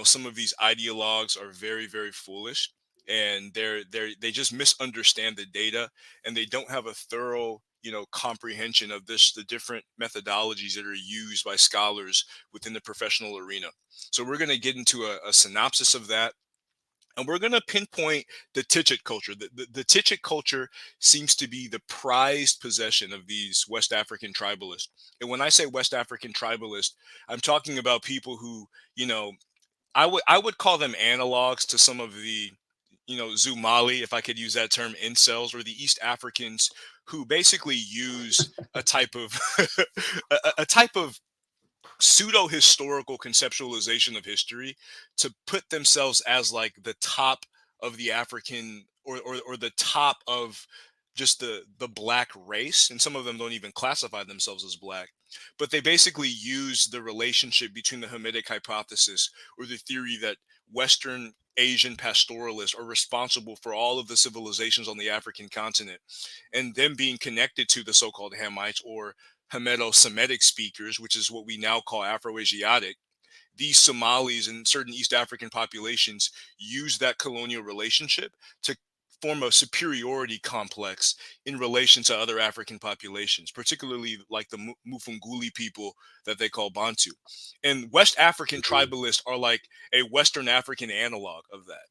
some of these ideologues are very, very foolish, and they just misunderstand the data, and they don't have a thorough comprehension of the different methodologies that are used by scholars within the professional arena. So we're going to get into a synopsis of that, and we're going to pinpoint the Tichit culture. The Tichit culture seems to be the prized possession of these West African tribalists. And when I say West African tribalist, I'm talking about people who, I would call them analogs to some of the, Zumali, if I could use that term, incels, or the East Africans who basically use a type of a type of pseudo historical conceptualization of history to put themselves as like the top of the African, or the top of just the black race. And some of them don't even classify themselves as black, but they basically use the relationship between the Hamitic hypothesis, or the theory that Western Asian pastoralists are responsible for all of the civilizations on the African continent, and them being connected to the so-called Hamites, or Hameto-Semitic speakers, which is what we now call Afro-Asiatic. These Somalis and certain East African populations use that colonial relationship to form a superiority complex in relation to other African populations, particularly like the Mufunguli people that they call Bantu. And West African tribalists are like a Western African analog of that.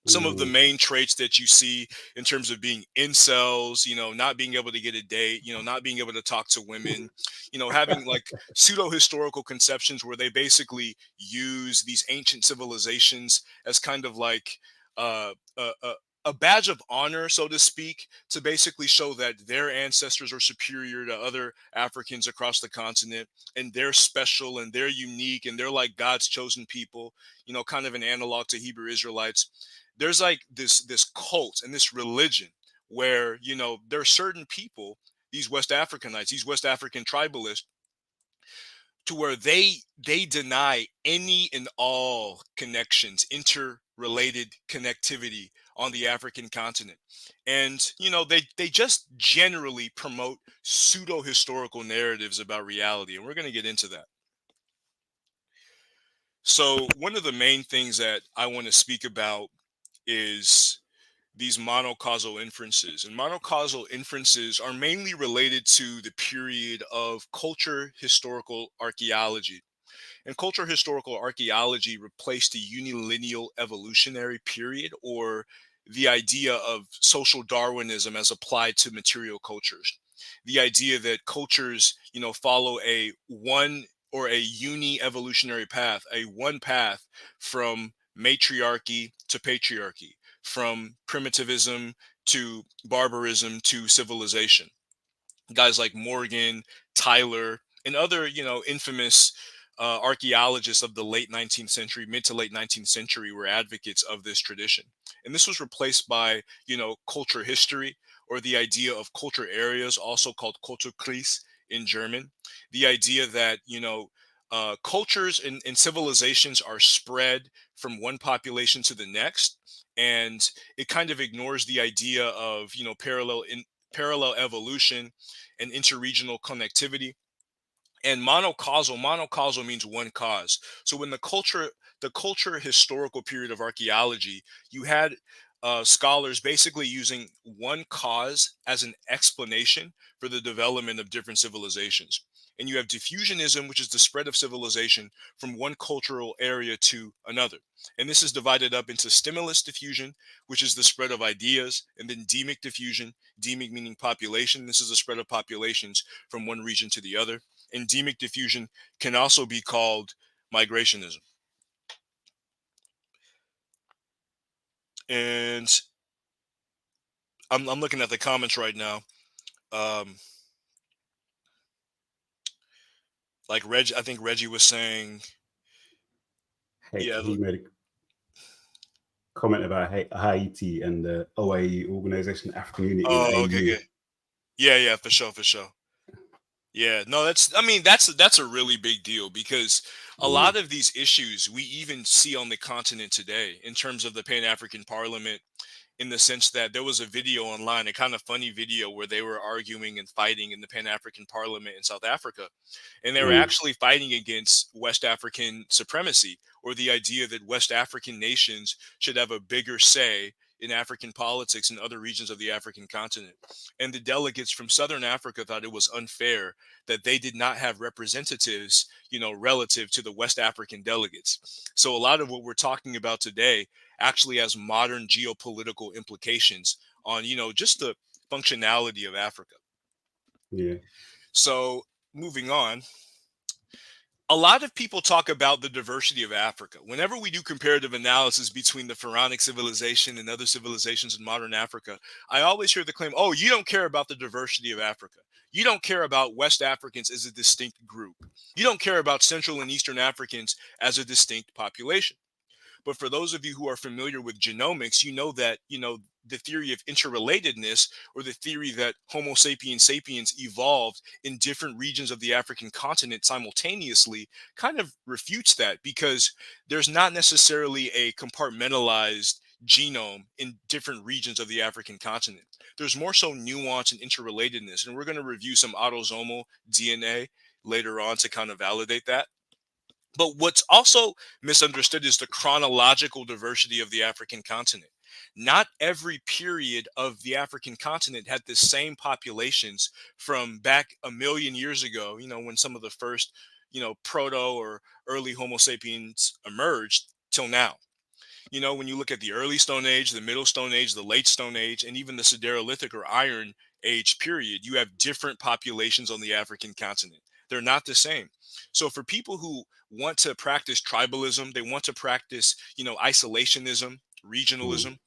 Some of the Mm, main traits that you see in terms of being incels, not being able to get a date, not being able to talk to women, having like pseudo historical conceptions where they basically use these ancient civilizations as kind of like uh, a badge of honor, so to speak, to basically show that their ancestors are superior to other Africans across the continent, and they're special and they're unique and they're like God's chosen people, kind of an analog to Hebrew Israelites. There's like this cult and this religion where there are certain people, these West Africanites, these West African tribalists, to where they deny any and all connections, interrelated connectivity on the African continent. And they just generally promote pseudo historical narratives about reality, and we're going to get into that. So one of the main things that I want to speak about is these monocausal inferences. And monocausal inferences are mainly related to the period of culture historical archaeology. And culture historical archaeology replaced the unilineal evolutionary period, or the idea of social Darwinism as applied to material cultures. The idea that cultures, follow a one or a uni evolutionary path, a one path from matriarchy to patriarchy, from primitivism to barbarism to civilization. Guys like Morgan, Tyler, and other, infamous archaeologists of the late 19th century, mid to late 19th century, were advocates of this tradition. And this was replaced by, culture history, or the idea of culture areas, also called Kulturkreis in German. The idea that, cultures and civilizations are spread from one population to the next. And it kind of ignores the idea of, parallel evolution and interregional connectivity. And monocausal means one cause. So when the culture historical period of archaeology, you had scholars basically using one cause as an explanation for the development of different civilizations. And you have diffusionism, which is the spread of civilization from one cultural area to another. And this is divided up into stimulus diffusion, which is the spread of ideas, and then demic diffusion, demic meaning population. This is the spread of populations from one region to the other. Endemic diffusion can also be called migrationism. And I'm looking at the comments right now. Um, like I think Reggie was saying, yeah. he made a comment about Haiti and the OAE Organization African Unity and Oh, okay, AU. good. Yeah, yeah, for sure, for sure. Yeah, no, I mean, that's a really big deal, because a Mm, lot of these issues we even see on the continent today in terms of the Pan African Parliament in the sense that there was a video online, a kind of funny video where they were arguing and fighting in the Pan-African Parliament in South Africa. And they were Mm, actually fighting against West African supremacy, or the idea that West African nations should have a bigger say in African politics in other regions of the African continent. And the delegates from Southern Africa thought it was unfair that they did not have representatives, relative to the West African delegates. So a lot of what we're talking about today actually has modern geopolitical implications on, just the functionality of Africa. yeah. So moving on, a lot of people talk about the diversity of Africa. Whenever we do comparative analysis between the Pharaonic civilization and other civilizations in modern Africa, I always hear the claim, oh, you don't care about the diversity of Africa. You don't care about West Africans as a distinct group. You don't care about Central and Eastern Africans as a distinct population. But for those of you who are familiar with genomics, you know that, the theory of interrelatedness, or the theory that Homo sapiens sapiens evolved in different regions of the African continent simultaneously, kind of refutes that, because there's not necessarily a compartmentalized genome in different regions of the African continent. There's more so nuance and interrelatedness. And we're going to review some autosomal DNA later on to kind of validate that. But what's also misunderstood is the chronological diversity of the African continent. Not every period of the African continent had the same populations from back a million years ago, when some of the first, proto or early Homo sapiens emerged, till now. When you look at the early Stone Age, the middle Stone Age, the late Stone Age, and even the Siderolithic or Iron Age period, you have different populations on the African continent. They're not the same. So for people who want to practice tribalism, they want to practice, isolationism, Mm, regionalism,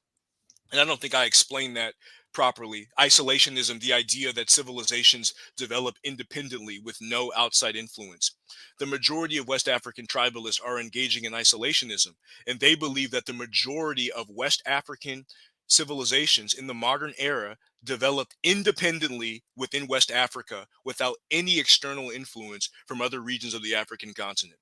and I don't think I explained that properly. Isolationism, the idea that civilizations develop independently with no outside influence. The majority of West African tribalists are engaging in isolationism, and they believe that the majority of West African civilizations in the modern era developed independently within West Africa without any external influence from other regions of the African continent.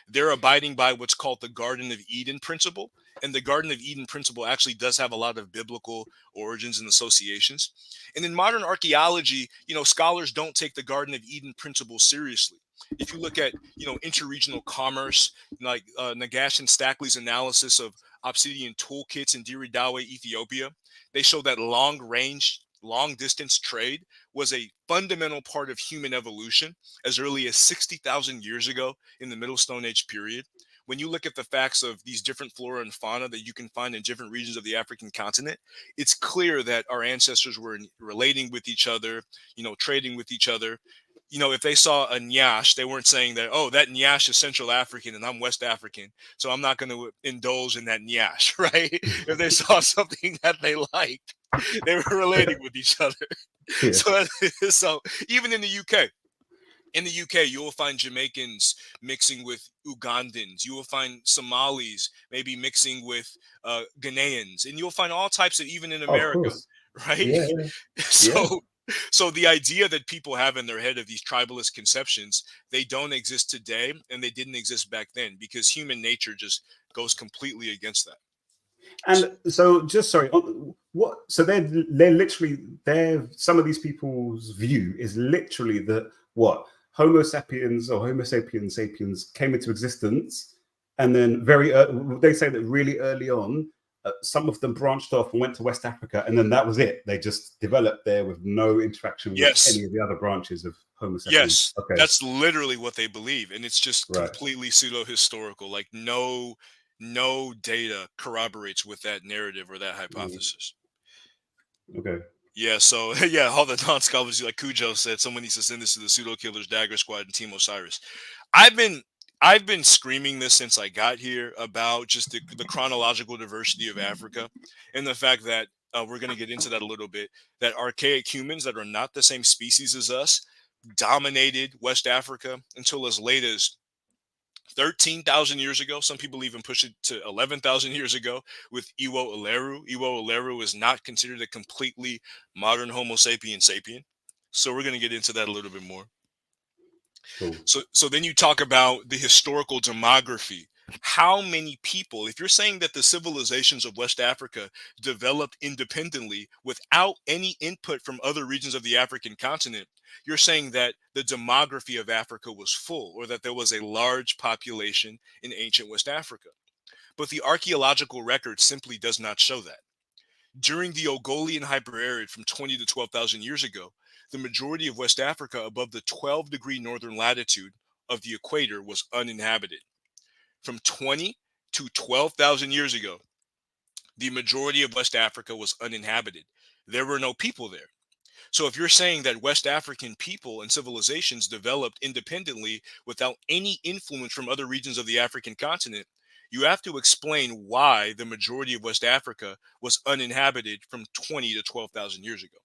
They're abiding by what's called the Garden of Eden principle. And the Garden of Eden principle actually does have a lot of biblical origins and associations. And in modern archaeology, scholars don't take the Garden of Eden principle seriously. If you look at, interregional commerce, like Nagash and Stackley's analysis of obsidian toolkits in Diridawe, Ethiopia, they show that long range, long distance trade was a fundamental part of human evolution as early as 60,000 years ago in the Middle Stone Age period. When you look at the facts of these different flora and fauna that you can find in different regions of the African continent, it's clear that our ancestors were relating with each other, trading with each other. If they saw a Nyash, they weren't saying that, oh, that Nyash is Central African and I'm West African, so I'm not going to indulge in that Nyash, right? If they saw something that they liked, they were relating with each other. yeah. So even in the UK, you will find Jamaicans mixing with Ugandans. You will find Somalis maybe mixing with Ghanaians, and you'll find all types of, even in Oh, of America, course. right? Yeah, yeah. so, so the idea that people have in their head of these tribalist conceptions, they don't exist today, and they didn't exist back then, because human nature just goes completely against that. And so, just sorry, what? So they're literally they're some of these people's view is literally that what Homo sapiens or Homo sapiens sapiens came into existence, and then they say that really early on, some of them branched off and went to West Africa, and then that was it. They just developed there with no interaction with any Yes, of the other branches of Homo sapiens. yes, Okay, that's literally what they believe, and it's just right. completely pseudo historical. Like no data corroborates with that narrative or that Mm, hypothesis. okay. Yeah, so yeah, all the non-scholars, like Cujo said, someone needs to send this to the pseudo killers, Dagger Squad, and Team Osiris. I've been I've been screaming this since I got here about just the chronological diversity of Africa, and the fact that we're going to get into that a little bit. That archaic humans that are not the same species as us dominated West Africa until as late as 13,000 years ago. Some people even push it to 11,000 years ago with Iwo Eleru. Iwo Eleru is not considered a completely modern Homo sapien. So we're going to get into that a little bit more. Cool. So then you talk about the historical demography how many people, if you're saying that the civilizations of West Africa developed independently without any input from other regions of the African continent, you're saying that the demography of Africa was full, or that there was a large population in ancient West Africa. But the archaeological record simply does not show that. During the Ogolian hyperarid from 20 to 12,000 years ago, the majority of West Africa above the 12-degree northern latitude of the equator was uninhabited. From 20 to 12,000 years ago, the majority of West Africa was uninhabited. There were no people there. So if you're saying that West African people and civilizations developed independently without any influence from other regions of the African continent, you have to explain why the majority of West Africa was uninhabited from 20 to 12,000 years ago.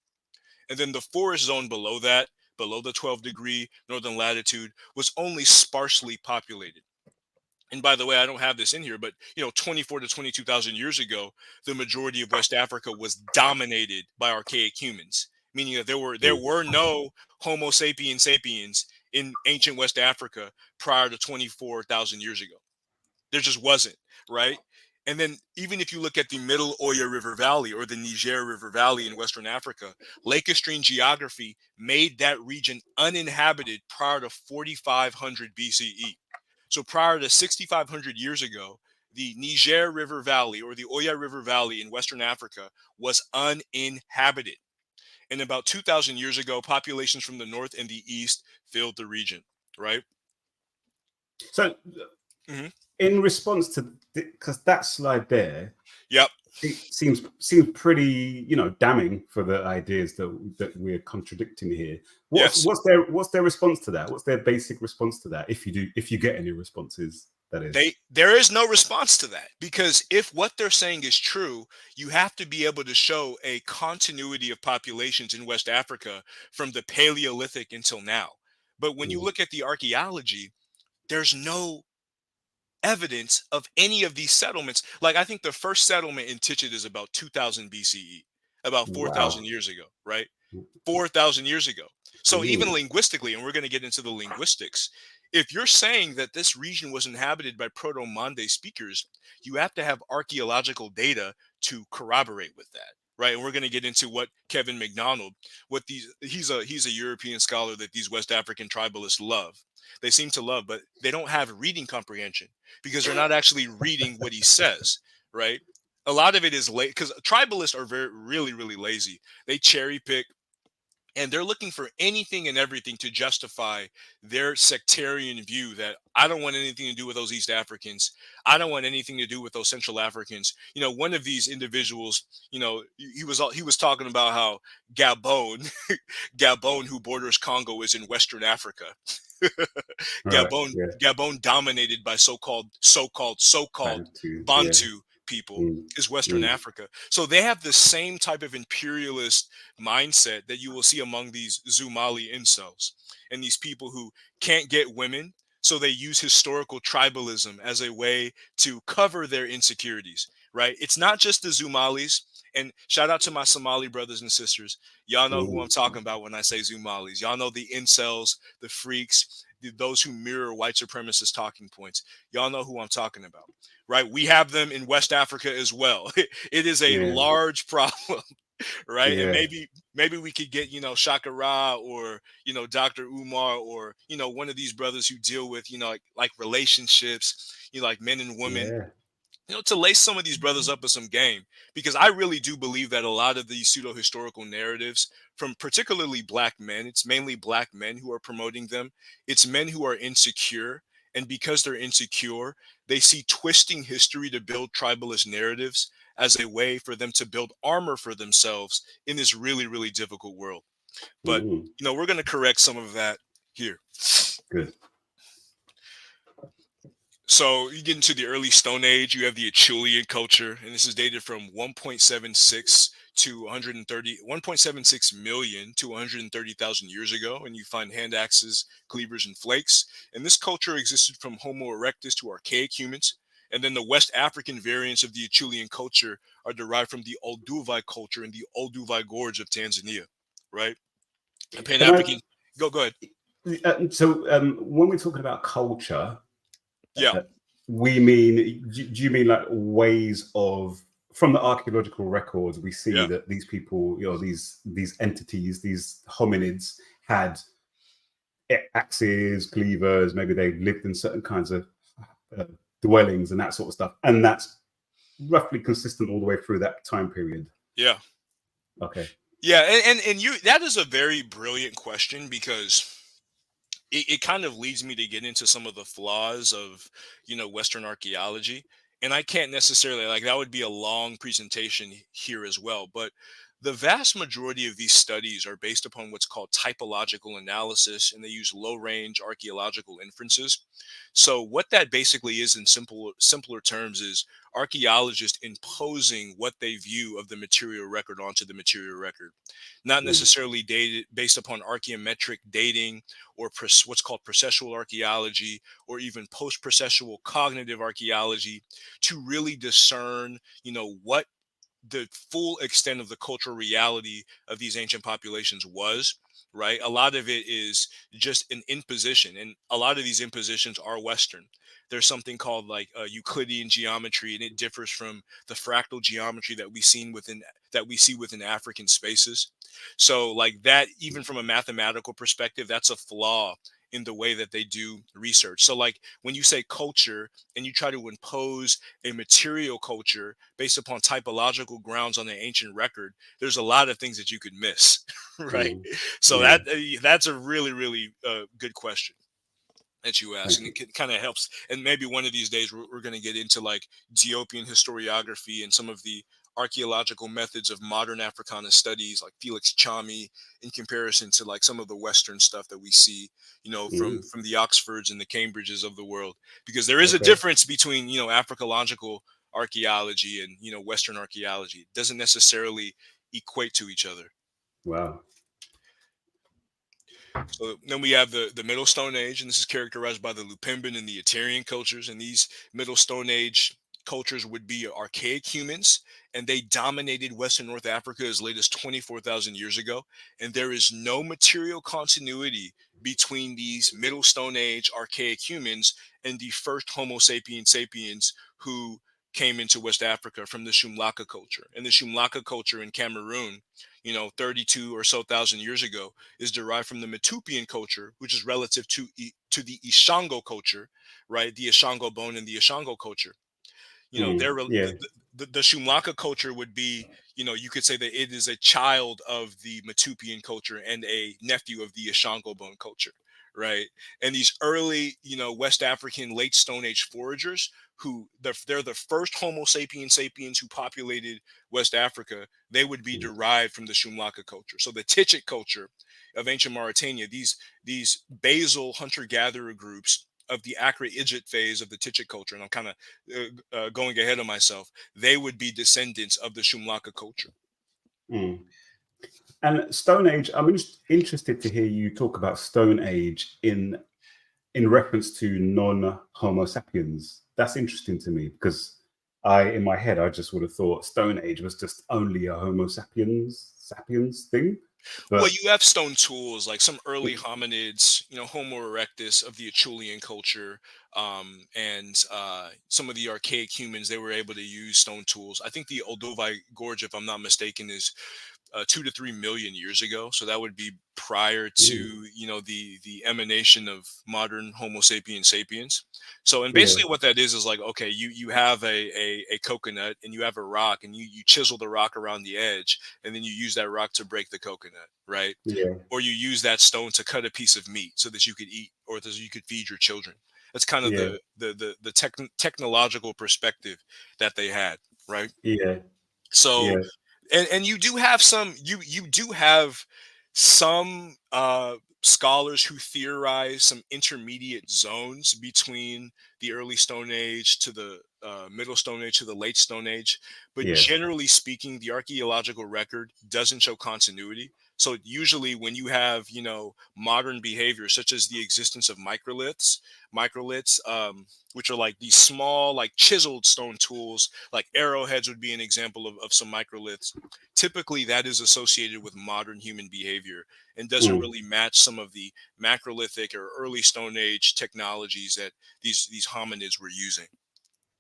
And then the forest zone below that, below the 12-degree northern latitude, was only sparsely populated. And by the way, I don't have this in here, but 24 to 22,000 years ago, the majority of West Africa was dominated by archaic humans, meaning that there were no Homo sapiens sapiens in ancient West Africa prior to 24,000 years ago. There just wasn't, right? And then even if you look at the Middle Oya River Valley or the Niger River Valley in Western Africa, lacustrine geography made that region uninhabited prior to 4500 BCE. So prior to 6,500 years ago, the Niger River Valley or the Oya River Valley in Western Africa was uninhabited. And about 2,000 years ago, populations from the north and the east filled the region, right? So, in response to, because that slide there, yep, it seems pretty, damning for the ideas that we're contradicting here. What's their response to that? What's their basic response to that? If you get any responses, that is. There is no response to that, because if what they're saying is true, you have to be able to show a continuity of populations in West Africa from the Paleolithic until now. But when you look at the archaeology, there's no evidence of any of these settlements. Like, I think the first settlement in Tichet is about 2000 BCE, about 4,000 years ago, right? 4,000 years ago. So even linguistically, and we're going to get into the linguistics, if you're saying that this region was inhabited by Proto-Mande speakers, you have to have archaeological data to corroborate with that, right? And we're going to get into what Kevin McDonald, he's a European scholar that these West African tribalists love. They seem to love, but they don't have reading comprehension because they're not actually reading what he says, right? A lot of it is late because tribalists are really, really lazy. They cherry pick, and they're looking for anything and everything to justify their sectarian view that I don't want anything to do with those East Africans. I don't want anything to do with those Central Africans. One of these individuals, he was talking about how Gabon, who borders Congo, is in Western Africa. Gabon dominated by so-called Bantu people is Western Africa. So they have the same type of imperialist mindset that you will see among these Zumali incels and these people who can't get women. So they use historical tribalism as a way to cover their insecurities, right? It's not just the Zumalis. And shout out to my Somali brothers and sisters. Y'all know who I'm talking about when I say Zumalis. Y'all know the incels, the freaks, those who mirror white supremacist talking points. Y'all know who I'm talking about, right? We have them in West Africa as well. It is a large problem, right? And maybe we could get, Shakara or, Dr. Umar or, one of these brothers who deal with, like relationships, like men and women. To lace some of these brothers up with some game, because I really do believe that a lot of these pseudo-historical narratives from particularly black men, it's mainly black men who are promoting them. It's men who are insecure. And because they're insecure, they see twisting history to build tribalist narratives as a way for them to build armor for themselves in this really, really difficult world. But, we're going to correct some of that here. Good. So you get into the early Stone Age, you have the Acheulean culture, and this is dated from 1.76 to 1.76 million to 130,000 years ago, and you find hand axes, cleavers, and flakes. And this culture existed from Homo erectus to archaic humans. And then the West African variants of the Acheulean culture are derived from the Olduvai culture in the Olduvai Gorge of Tanzania, right? And Pan-African, go ahead. So when we're talking about culture, we mean, do you mean like ways of, from the archaeological records, we see Yeah. that these people, these entities, these hominids had axes, cleavers, maybe they lived in certain kinds of uh, dwellings and that sort of stuff. And that's roughly consistent all the way through that time period. Yeah. Okay. Yeah. And you, that is a very brilliant question, because it kind of leads me to get into some of the flaws of, Western archaeology. And I can't necessarily, like, that would be a long presentation here as well. But the vast majority of these studies are based upon what's called typological analysis, and they use low range archaeological inferences. So what that basically is, in simpler terms, is archaeologists imposing what they view of the material record onto the material record, not Mm, necessarily dated based upon archaeometric dating, or what's called processual archaeology, or even post-processual cognitive archaeology, to really discern, what the full extent of the cultural reality of these ancient populations was. Right, a lot of it is just an imposition, and a lot of these impositions are Western. There's something called, like, Euclidean geometry, and it differs from the fractal geometry that we see within African spaces. So, like, that, even from a mathematical perspective, that's a flaw in the way that they do research. So, like, when you say culture and you try to impose a material culture based upon typological grounds on the ancient record, there's a lot of things that you could miss. Right. mm, So yeah. that's a really, really good question that you ask, Thank and you. it kind of helps. And maybe one of these days we're going to get into, like, Ethiopian historiography and some of the archaeological methods of modern Africana studies, like Felix Chami, in comparison to, like, some of the Western stuff that we see, Mm, from the Oxfords and the Cambridges of the world, because there is a okay. difference between, Africological archaeology and, Western archaeology. It doesn't necessarily equate to each other. Wow. So then we have the Middle Stone Age, and this is characterized by the Lupemban and the Aterian cultures. And these Middle Stone Age cultures would be archaic humans, and they dominated Western North Africa as late as 24,000 years ago. And there is no material continuity between these Middle Stone Age archaic humans and the first Homo sapiens sapiens who came into West Africa from the Shumlaka culture. And the Shumlaka culture in Cameroon, 32 or so thousand years ago, is derived from the Matupian culture, which is relative to the Ishango culture, right? The Ishango bone and the Ishango culture. Mm, yeah. The Shumlaka culture would be, you could say that it is a child of the Matupian culture and a nephew of the Ishango bone culture, right? And these early, West African late Stone Age foragers, they're the first Homo sapiens sapiens who populated West Africa. They would be Mm, derived from the Shumlaka culture. So the Tichit culture of ancient Mauritania, these basal hunter-gatherer groups of the Acra-Egypt phase of the Tichit culture, and I'm kind of going ahead of myself, they would be descendants of the Shumlaka culture. mm. And Stone Age, I'm just interested to hear you talk about Stone Age in reference to non-Homo sapiens. That's interesting to me because in my head, I just would have thought Stone Age was just only a Homo sapiens thing. Well, But you have stone tools, like some early hominids, Homo erectus of the Acheulean culture, and some of the archaic humans, they were able to use stone tools. I think the Olduvai Gorge, if I'm not mistaken, is 2 to 3 million years ago. So that would be prior to, mm, the emanation of modern Homo sapiens sapiens. So, and yeah, basically what that is like, okay, you have a coconut and you have a rock, and you chisel the rock around the edge, and then you use that rock to break the coconut, right? yeah, Or you use that stone to cut a piece of meat so that you could eat, or that you could feed your children. That's kind of yeah, the technological perspective that they had, right? yeah, So, yeah, and you do have some scholars who theorize some intermediate zones between the early Stone Age to the middle Stone Age to the late Stone Age. But yeah, generally speaking, the archaeological record doesn't show continuity. So usually when you have, modern behavior such as the existence of microliths, which are like these small, like chiseled stone tools, like arrowheads would be an example of some microliths. Typically, that is associated with modern human behavior and doesn't mm, really match some of the macrolithic or early Stone Age technologies that these hominids were using.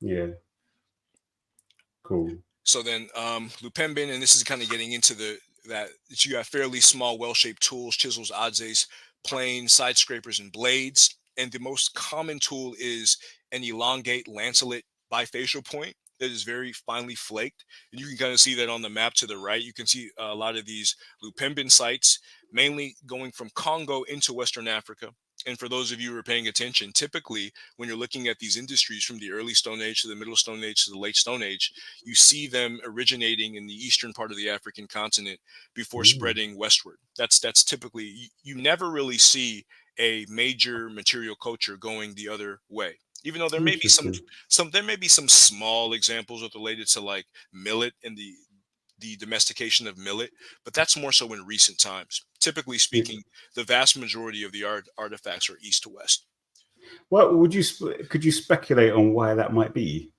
Yeah. Cool. So then Lupembin, and this is kind of getting into that you have fairly small, well-shaped tools, chisels, adzes, planes, side scrapers, and blades. And the most common tool is an elongate lancelet bifacial point that is very finely flaked. And you can kind of see that on the map to the right. You can see a lot of these Lupembin sites, mainly going from Congo into Western Africa. And for those of you who are paying attention, typically when you're looking at these industries from the early Stone Age to the middle Stone Age to the late Stone Age, you see them originating in the eastern part of the African continent before Mm. spreading westward. That's typically you never really see a major material culture going the other way. Even though there may be Interesting. there may be some small examples related to like millet and the domestication of millet, but that's more so in recent times. Typically Yeah. speaking, the vast majority of the artifacts are east to west. Well, could you speculate on why that might be?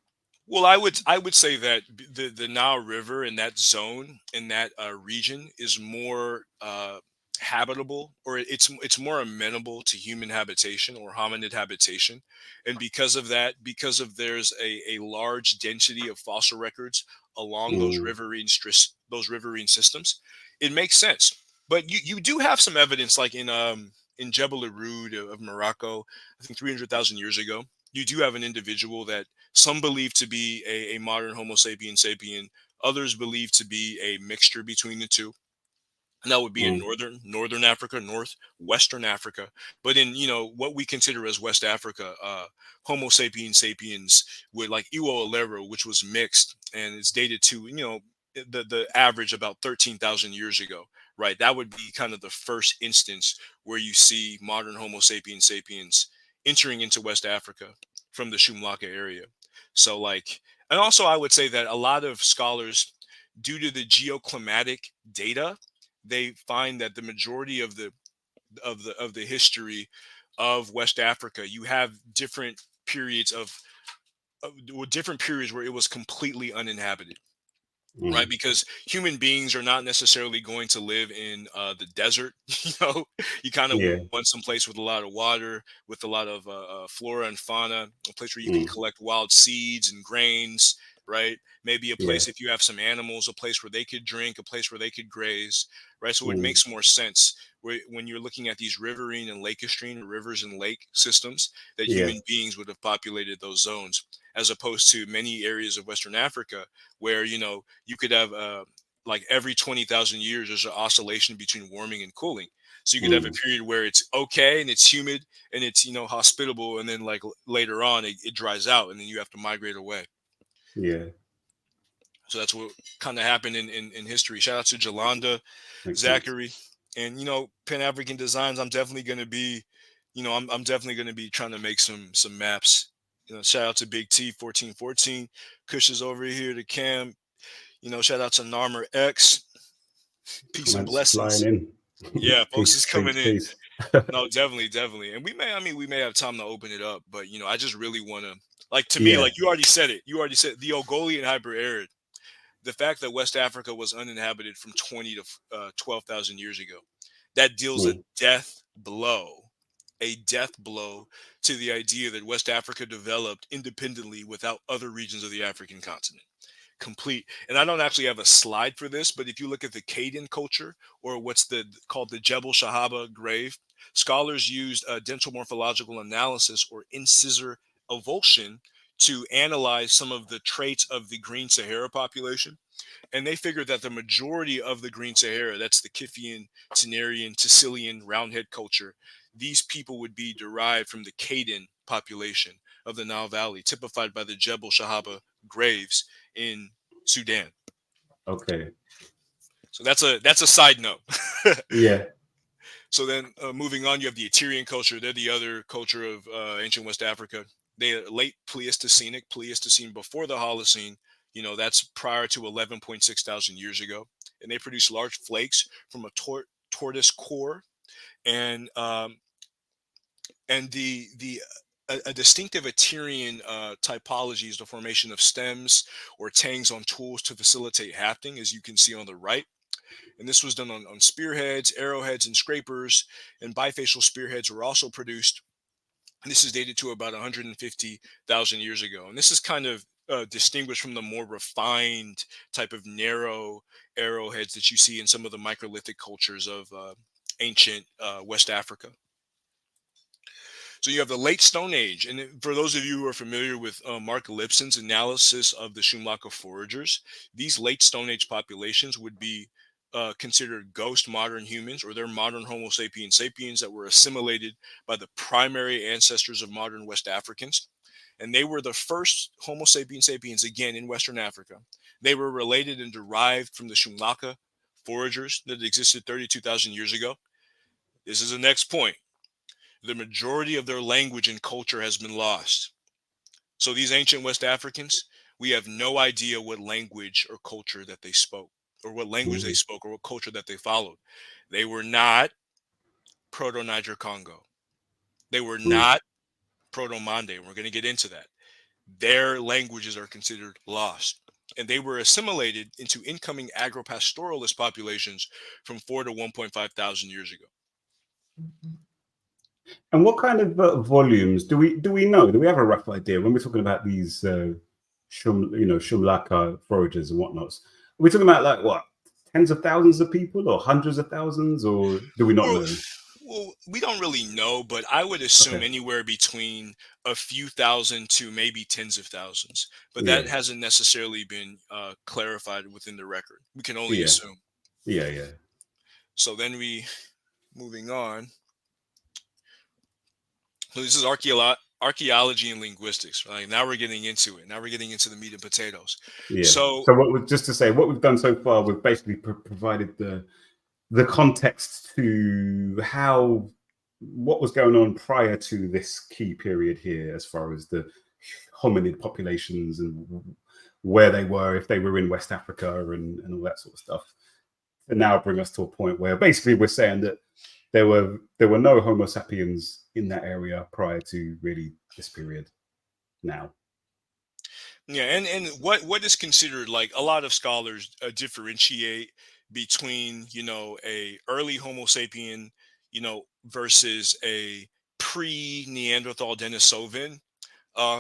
Well, I would say that the Nile River in that zone in that region is more habitable, or it's more amenable to human habitation or hominid habitation, and because of that, because of there's a large density of fossil records along Mm. those riverine systems, it makes sense. But you do have some evidence, like in Jebel Irud of Morocco, I think 300,000 years ago. You do have an individual that some believe to be a modern Homo sapien, others believe to be a mixture between the two. And that would be in Mm. northern Africa, northwestern Africa. But in what we consider as West Africa, Homo sapiens with like Iwo Alero, which was mixed and it's dated to the average about 13,000 years ago. Right, that would be kind of the first instance where you see modern Homo sapiens entering into West Africa from the Shumlaka area. So like, and also I would say that a lot of scholars, due to the geoclimatic data, they find that the majority of the history of West Africa, you have different periods where it was completely uninhabited. Right, Mm. because human beings are not necessarily going to live in the desert. You kind of Yeah. want some place with a lot of water, with a lot of flora and fauna, a place where you can Mm. collect wild seeds and grains. Right, maybe a Yeah. place if you have some animals, a place where they could drink, a place where they could graze. Right, so it Mm. makes more sense when you're looking at these riverine and lacustrine, or rivers and lake systems, that Yeah. human beings would have populated those zones, as opposed to many areas of Western Africa where you could have like every 20,000 years there's an oscillation between warming and cooling. So you could have a Mm. period where it's okay and it's humid and it's hospitable, and then like later on it dries out and then you have to migrate away. Yeah. So that's what kind of happened in history. Shout out to Jalanda, Makes sense. Zachary, and Pan African Designs. I'm definitely going to be, I'm definitely going to be trying to make some maps. Shout out to Big T 1414, Kush is over here to Cam. Shout out to Narmer X. Peace and Comments flying blessings. in. Yeah, folks is Peace, coming peace, in. peace. No, definitely, definitely. And we may have time to open it up, but I just really want to, like, to me, Yeah. like you already said it. You already said the Ogolian hyper-arid. The fact that West Africa was uninhabited from 20 to 12,000 years ago, that deals Mm. a death blow to the idea that West Africa developed independently without other regions of the African continent. Complete. And I don't actually have a slide for this, but if you look at the Chadian culture, or what's called the Jebel Shahaba grave, scholars used dental morphological analysis, or incisor avulsion, to analyze some of the traits of the Green Sahara population. And they figured that the majority of the Green Sahara, that's the Kiphian, Tenarian, Sicilian, Roundhead culture, these people would be derived from the Chadian population of the Nile Valley, typified by the Jebel Shahaba graves in Sudan. Okay. So that's a side note. Yeah. So then, moving on, you have the Eterean culture. They're the other culture of ancient West Africa. They are late Pleistocene before the Holocene. That's prior to 11.6 thousand years ago, and they produce large flakes from a tortoise core, and the a distinctive Eterean typology is the formation of stems or tangs on tools to facilitate hafting, as you can see on the right. And this was done on spearheads, arrowheads, and scrapers. And bifacial spearheads were also produced And this is dated to about 150,000 years ago. And this is kind of distinguished from the more refined type of narrow arrowheads that you see in some of the microlithic cultures of ancient West Africa. So you have the late Stone Age, and for those of you who are familiar with Mark Lipson's analysis of the Shumlaka foragers, these late Stone Age populations would be considered ghost modern humans, or they're modern Homo sapiens sapiens that were assimilated by the primary ancestors of modern West Africans. And they were the first Homo sapiens sapiens again in Western Africa. They were related and derived from the Shumlaka foragers that existed 32,000 years ago. This is the next point. The majority of their language and culture has been lost. So these ancient West Africans, we have no idea what language or culture that they spoke, or what language they Mhm. spoke, or what culture that they followed. They were not Proto Niger Congo. They were Mm. not Proto Mande. We're going to get into that. Their languages are considered lost. And they were assimilated into incoming agropastoralist populations from 4 to 1.5 thousand years ago. And what kind of volumes do we know? Do we have a rough idea when we're talking about these Shumlaka foragers and whatnots? Are we talking about like what, tens of thousands of people or hundreds of thousands, or do we not Well, know? well, we don't really know, but I would assume Okay, anywhere between a few thousand to maybe tens of thousands. But yeah, that hasn't necessarily been clarified within the record. We can only yeah, assume. yeah, yeah, So then moving on. So this is archaeology and linguistics. Right? Now we're getting into it. Now we're getting into the meat and potatoes. yeah. So So just to say, what we've done so far, we've basically provided the context to how what was going on prior to this key period here, as far as the hominid populations and where they were, if they were in West Africa and all that sort of stuff. And now bring us to a point where basically we're saying that there were no Homo sapiens in that area prior to really this period now. yeah, and what is considered, like, a lot of scholars differentiate between, a early Homo sapien, versus a pre-Neanderthal Denisovan,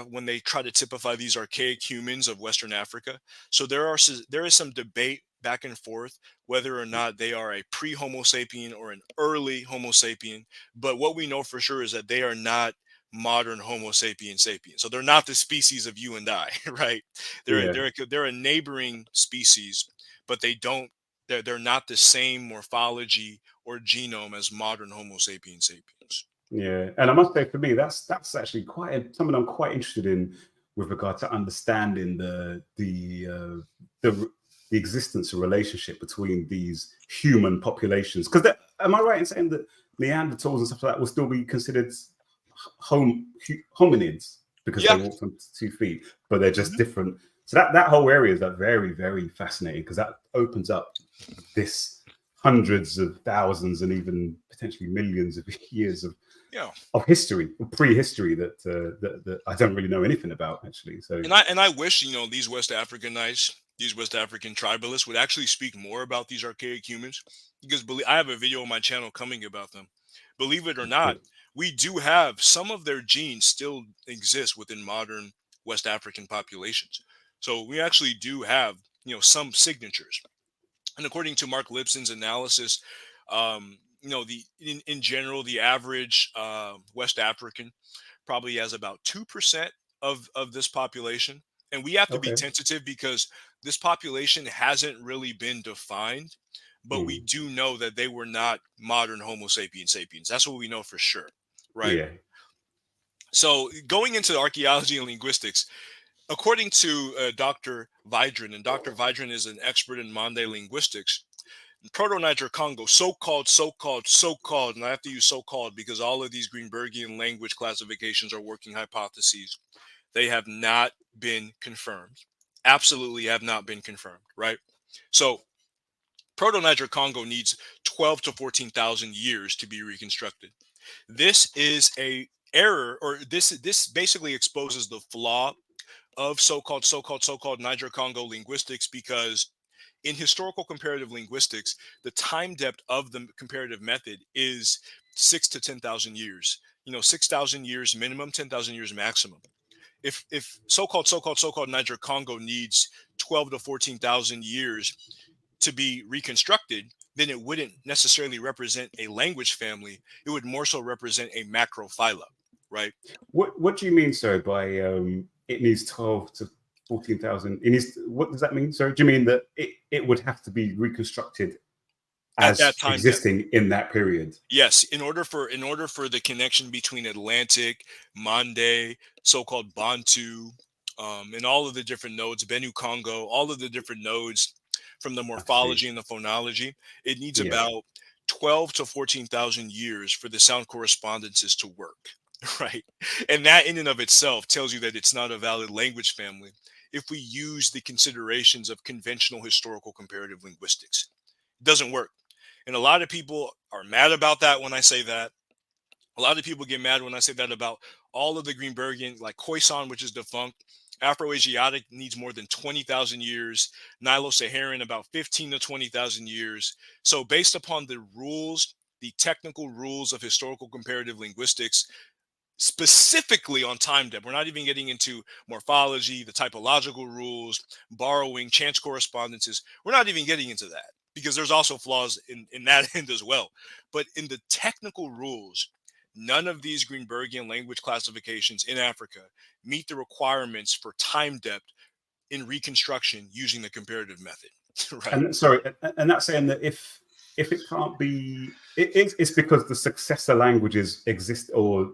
when they try to typify these archaic humans of Western Africa. So there is some debate back and forth whether or not they are a pre-Homo sapien or an early Homo sapien. But what we know for sure is that they are not modern Homo sapiens sapiens. So they're not the species of you and I, right? Yeah, They're a neighboring species, but they're not the same morphology or genome as modern Homo sapiens sapiens. yeah. And I must say, for me, that's actually something I'm quite interested in with regard to understanding the the existence and relationship between these human populations. Because am I right in saying that Neanderthals and stuff like that will still be considered hominids because they Yeah. walked on 2 feet, but they're just Mhm. different. So that whole area is like very, very fascinating, because that opens up this hundreds of thousands and even potentially millions of years Yeah. of history, prehistory, that I don't really know anything about, actually. So And I wish, these these West African tribalists would actually speak more about these archaic humans, because I have a video on my channel coming about them. Believe it or not, we do have some of their genes still exist within modern West African populations. So we actually do have, some signatures. And according to Mark Lipson's analysis, in general, the average West African probably has about 2% of this population. And we have to be okay, tentative because this population hasn't really been defined, but we mm, do know that they were not modern Homo sapiens sapiens. That's what we know for sure, right? yeah, So going into archaeology and linguistics, according to Dr. Vidrin, and Dr. Vidrin is an expert in Mande linguistics, Proto-Niger Congo, so-called, and I have to use so-called because all of these Greenbergian language classifications are working hypotheses. They have not been confirmed. Absolutely have not been confirmed, right? So Proto-Niger Congo needs 12 to 14,000 years to be reconstructed. This is a error, or this basically exposes the flaw of so-called Niger Congo linguistics, because in historical comparative linguistics, the time depth of the comparative method is 6 to 10,000 years. 6,000 years minimum, 10,000 years maximum. If so-called Niger Congo needs 12 to 14,000 years to be reconstructed, then it wouldn't necessarily represent a language family. It would more so represent a macrophyla, right? What do you mean, sorry, by it needs 12 to 14,000? It needs, what does that mean? So do you mean that it would have to be reconstructed At that as time depth. existing in that period? Yes, in order for the connection between Atlantic, Mande, so-called Bantu, and all of the different nodes, Benue Congo, all of the different nodes from the I see. morphology and the phonology, it needs Yeah. about 12 to 14,000 years for the sound correspondences to work, right? And that in and of itself tells you that it's not a valid language family if we use the considerations of conventional historical comparative linguistics. It doesn't work. And a lot of people are mad about that when I say that. A lot of people get mad when I say that about all of the Greenbergian, like Khoisan, which is defunct. Afro-Asiatic needs more than 20,000 years. Nilo-Saharan, about 15 to 20,000 years. So based upon the rules, the technical rules of historical comparative linguistics, specifically on time depth, we're not even getting into morphology, the typological rules, borrowing, chance correspondences. We're not even getting into that because there's also flaws in that end as well. But in the technical rules, none of these Greenbergian language classifications in Africa meet the requirements for time depth in reconstruction using the comparative method. Right. And sorry, and that's saying that if it can't be, it's because the successor languages exist, or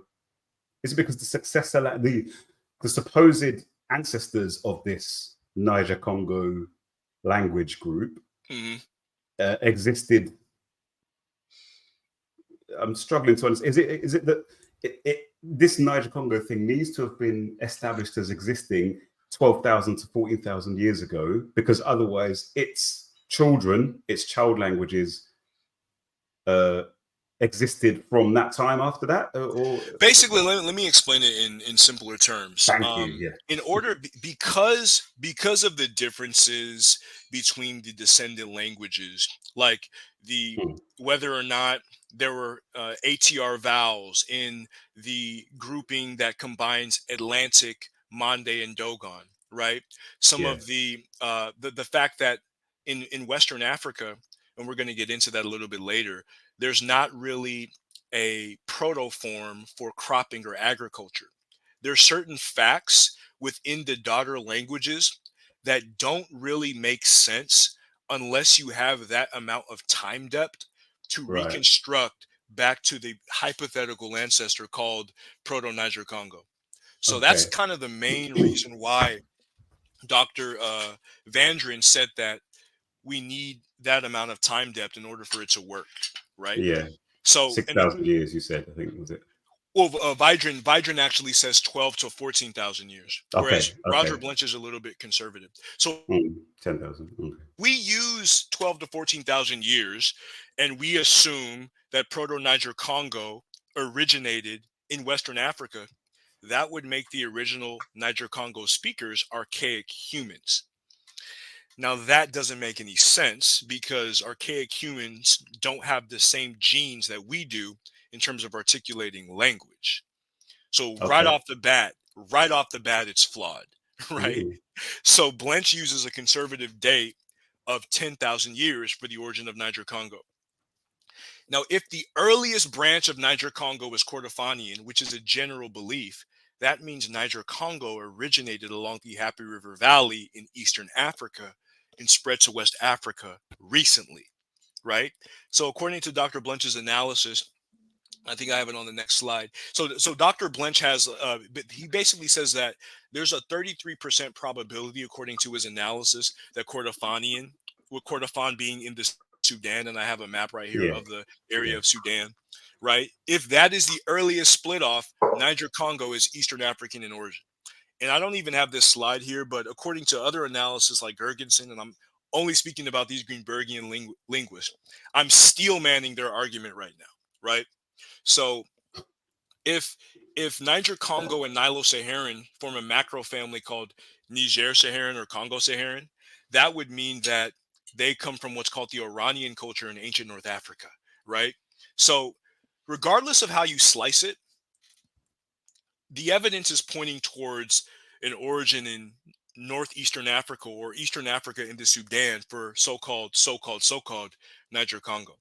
is it because the successor, the supposed ancestors of this Niger Congo language group Mhm. existed? I'm struggling to understand. Is it that this Niger Congo thing needs to have been established as existing 12,000 to 14,000 years ago, because otherwise its children, its child languages, existed from that time after that? Or Basically, let me explain it in simpler terms. thank you. Yeah. In order, because of the differences between the descendant languages, like the Hmm. whether or not there were ATR vowels in the grouping that combines Atlantic, Mande, and Dogon, right? Some Yeah. of the fact that in Western Africa, and we're going to get into that a little bit later, there's not really a protoform for cropping or agriculture. There are certain facts within the daughter languages that don't really make sense unless you have that amount of time depth to Right. reconstruct back to the hypothetical ancestor called Proto Niger Congo. So that's Okay. kind of the main reason why Dr. Vandrin said that we need that amount of time depth in order for it to work, right? Yeah. So, and 6,000 years, you said, I think, was it? well, Vidrin actually says 12 to 14,000 years, Okay. whereas Roger Okay. Blench is a little bit conservative. So 10,000. Okay. we use 12 to 14,000 years, and we assume that Proto Niger Congo originated in Western Africa. That would make the original Niger Congo speakers archaic humans. Now, that doesn't make any sense because archaic humans don't have the same genes that we do in terms of articulating language. So Okay. right off the bat, it's flawed, right? Ooh. So Blench uses a conservative date of 10,000 years for the origin of Niger Congo. Now, if the earliest branch of Niger Congo is Kordofanian, which is a general belief, that means Niger Congo originated along the Hapi River Valley in Eastern Africa and spread to West Africa recently, right? So according to Dr. Blench's analysis, I think I have it on the next slide. So Dr. Blench has, he basically says that there's a 33% probability, according to his analysis, that Kordofanian, with Kordofan being in the Sudan, and I have a map right here Yeah. of the area Yeah. of Sudan, right? If that is the earliest split off, Niger Congo is Eastern African in origin. And I don't even have this slide here, but according to other analysis like Gergensen, and I'm only speaking about these Greenbergian linguists, I'm steel manning their argument right now, right? So if Niger Congo and Nilo-Saharan form a macro family called Niger-Saharan or Congo-Saharan, that would mean that they come from what's called the Iranian culture in ancient North Africa, right? So regardless of how you slice it, the evidence is pointing towards an origin in northeastern Africa or eastern Africa in the Sudan for so-called Niger Congo.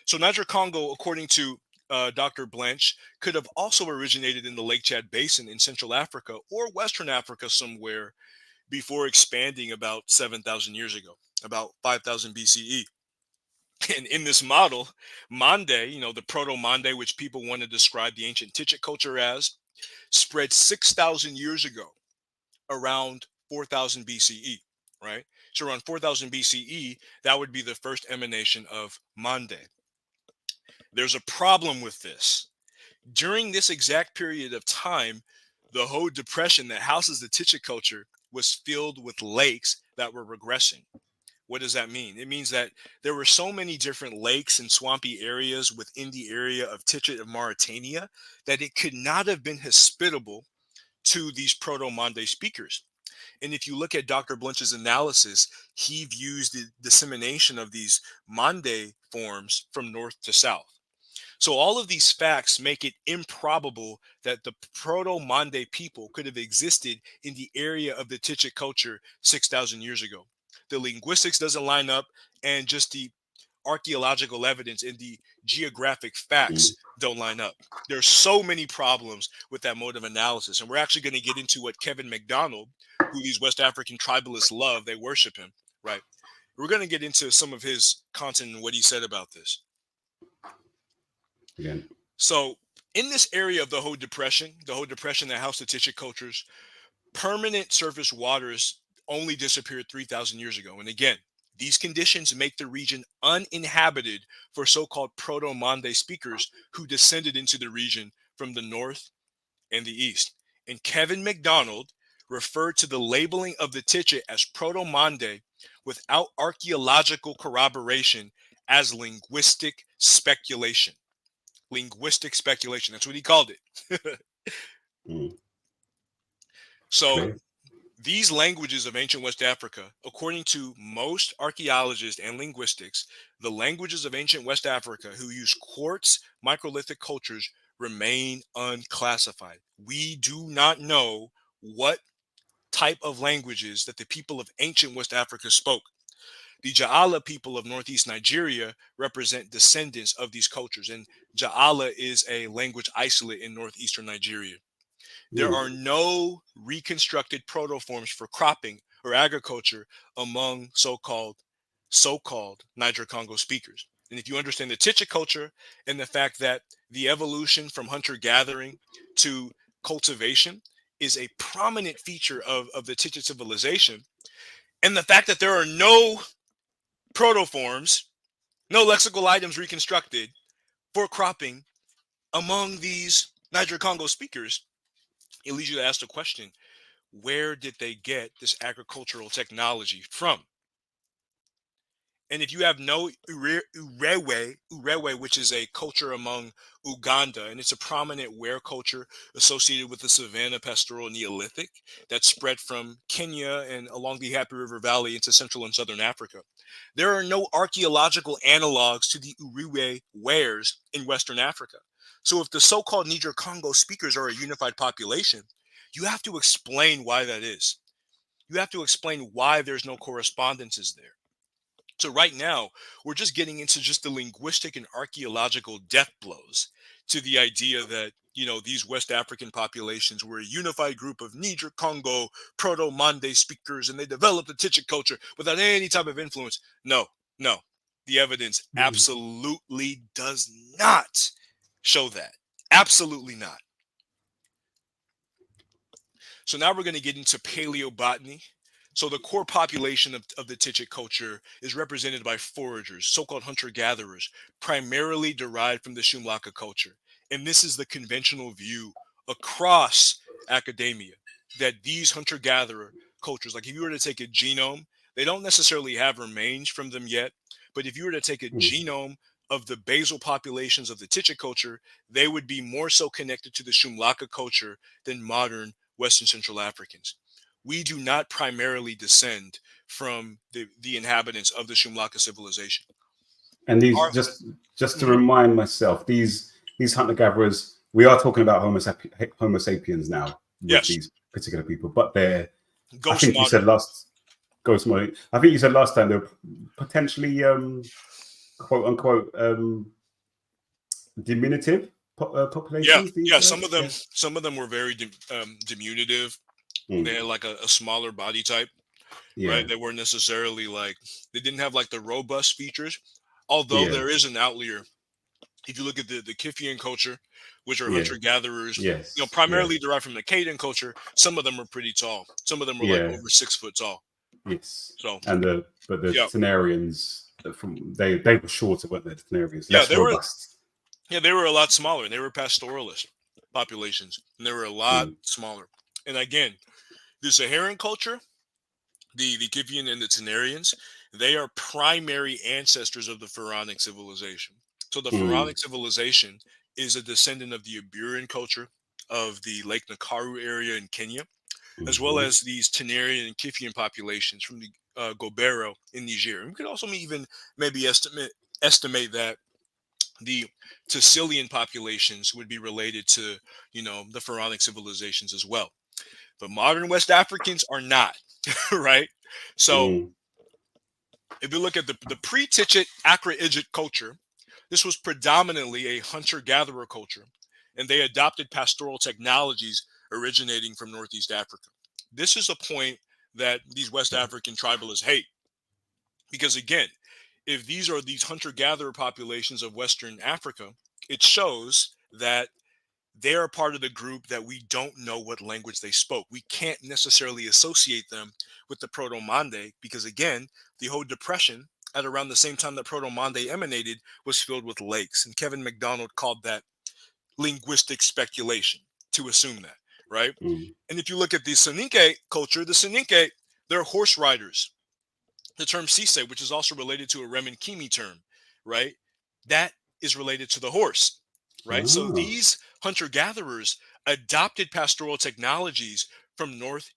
So Niger Congo, according to Dr. Blanche, could have also originated in the Lake Chad Basin in Central Africa or Western Africa somewhere before expanding about 7,000 years ago, about 5,000 BCE. And in this model, Mande, the Proto-Mande, which people want to describe the ancient Tichit culture as, spread 6,000 years ago, around 4,000 BCE, right? So around 4,000 BCE, that would be the first emanation of Mande. There's a problem with this. During this exact period of time, the whole depression that houses the Tichit culture was filled with lakes that were regressing. What does that mean? It means that there were so many different lakes and swampy areas within the area of Tichit of Mauritania that it could not have been hospitable to these Proto-Mande speakers. And if you look at Dr. Blanch's analysis, he views the dissemination of these Mande forms from north to south. So all of these facts make it improbable that the Proto-Mande people could have existed in the area of the Tichit culture 6,000 years ago. The linguistics doesn't line up, and just the archaeological evidence and the geographic facts don't line up. There's so many problems with that mode of analysis. And we're actually going to get into what Kevin McDonald, who these West African tribalists love, they worship him, right? We're going to get into some of his content and what he said about this. Again. So in this area of the whole depression that housed the Tichit cultures, permanent surface waters only disappeared 3,000 years ago. And again, these conditions make the region uninhabited for so-called Proto-Mande speakers who descended into the region from the north and the east. And Kevin McDonald referred to the labeling of the Tichit as Proto-Mande without archaeological corroboration as linguistic speculation. Linguistic speculation. That's what he called it. So Okay. these languages of ancient West Africa, according to most archaeologists and linguistics, the languages of ancient West Africa who use quartz microlithic cultures remain unclassified. We do not know what type of languages that the people of ancient West Africa spoke. The Ja'ala people of northeast Nigeria represent descendants of these cultures, and Ja'ala is a language isolate in northeastern Nigeria. There are no reconstructed protoforms for cropping or agriculture among so-called Niger Congo speakers. And if you understand the Tichit culture and the fact that the evolution from hunter-gathering to cultivation is a prominent feature of the Tichit civilization, and the fact that there are no protoforms, no lexical items reconstructed for cropping among these Niger Congo speakers, it leads you to ask the question, where did they get this agricultural technology from? And if you have no Urewe, which is a culture among Uganda, and it's a prominent ware culture associated with the Savannah pastoral Neolithic that spread from Kenya and along the Hapi River Valley into Central and Southern Africa. There are no archaeological analogs to the Urewe wares in Western Africa. So if the so-called Niger Congo speakers are a unified population, you have to explain why that is. You have to explain why there's no correspondences there. So right now, we're just getting into just the linguistic and archaeological death blows to the idea that, these West African populations were a unified group of Niger Congo Proto-Mande speakers, and they developed a Tichit culture without any type of influence. No. The evidence absolutely does not show that. Absolutely not. So now we're going to get into paleobotany. So the core population of the Tichit culture is represented by foragers, so-called hunter-gatherers, primarily derived from the Shumlaka culture. And this is the conventional view across academia, that these hunter-gatherer cultures, like if you were to take a genome, they don't necessarily have remains from them yet, but if you were to take a genome of the basal populations of the Tichit culture, they would be more so connected to the Shumlaka culture than modern Western Central Africans. We do not primarily descend from the inhabitants of the Shumlaka civilization. And these, just to remind myself, these hunter gatherers, we are talking about Homo sapiens now with Yes, these particular people, but they're, I ghost think you said modern. last ghost mode. I think you said last time they're potentially quote unquote diminutive Yeah, populations these yeah. days. Yeah. Some of them were very diminutive. They Mm. had like a smaller body type, right? Yeah. They weren't necessarily like they didn't have like the robust features. Although Yeah. there is an outlier, if you look at the Kifian culture, which are Yeah. hunter gatherers, Yes. primarily Yes. derived from the Chadian culture. Some of them are pretty tall. Some of them were like Yeah. over 6 foot tall. Yes. So And the yeah, Tenarians from they were shorter, weren't they? The Tenarians yeah, less robust. they were a lot smaller, and they were pastoralist populations, and they were a lot Mm. smaller. And again, the Saharan culture, the Kifian and the Tenarians, they are primary ancestors of the Pharaonic civilization. So the Mm. Pharaonic civilization is a descendant of the Iberian culture of the Lake Nakaru area in Kenya, as well Hmm. as these Tenarian and Kifian populations from the Gobero in Niger. And we could also even maybe estimate that the Tassilian populations would be related to, the Pharaonic civilizations as well. But modern West Africans are not, right? So Mm. if you look at the pre-Tichet Acro-Egypt culture, this was predominantly a hunter-gatherer culture, and they adopted pastoral technologies originating from Northeast Africa. This is a point that these West African tribalists hate, because again, if these hunter-gatherer populations of Western Africa, it shows that they're a part of the group that we don't know what language they spoke. We can't necessarily associate them with the Proto-Mande because, again, the whole depression at around the same time that Proto-Mande emanated was filled with lakes. And Kevin McDonald called that linguistic speculation to assume that, right? Mm. And if you look at the Soninke culture, the Soninke, they're horse riders. The term Sise, which is also related to a Remenkimi term, right? That is related to the horse, right? So Ah. these hunter gatherers adopted pastoral technologies from North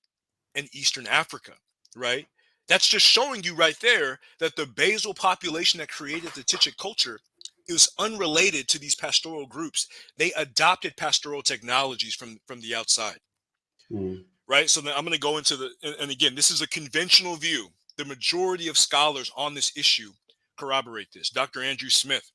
and Eastern Africa, right? That's just showing you right there that the basal population that created the Tichet culture is unrelated to these pastoral groups. They adopted pastoral technologies from the outside, Mm. right? So then I'm going to go into and again, this is a conventional view. The majority of scholars on this issue corroborate this. Dr. Andrew Smith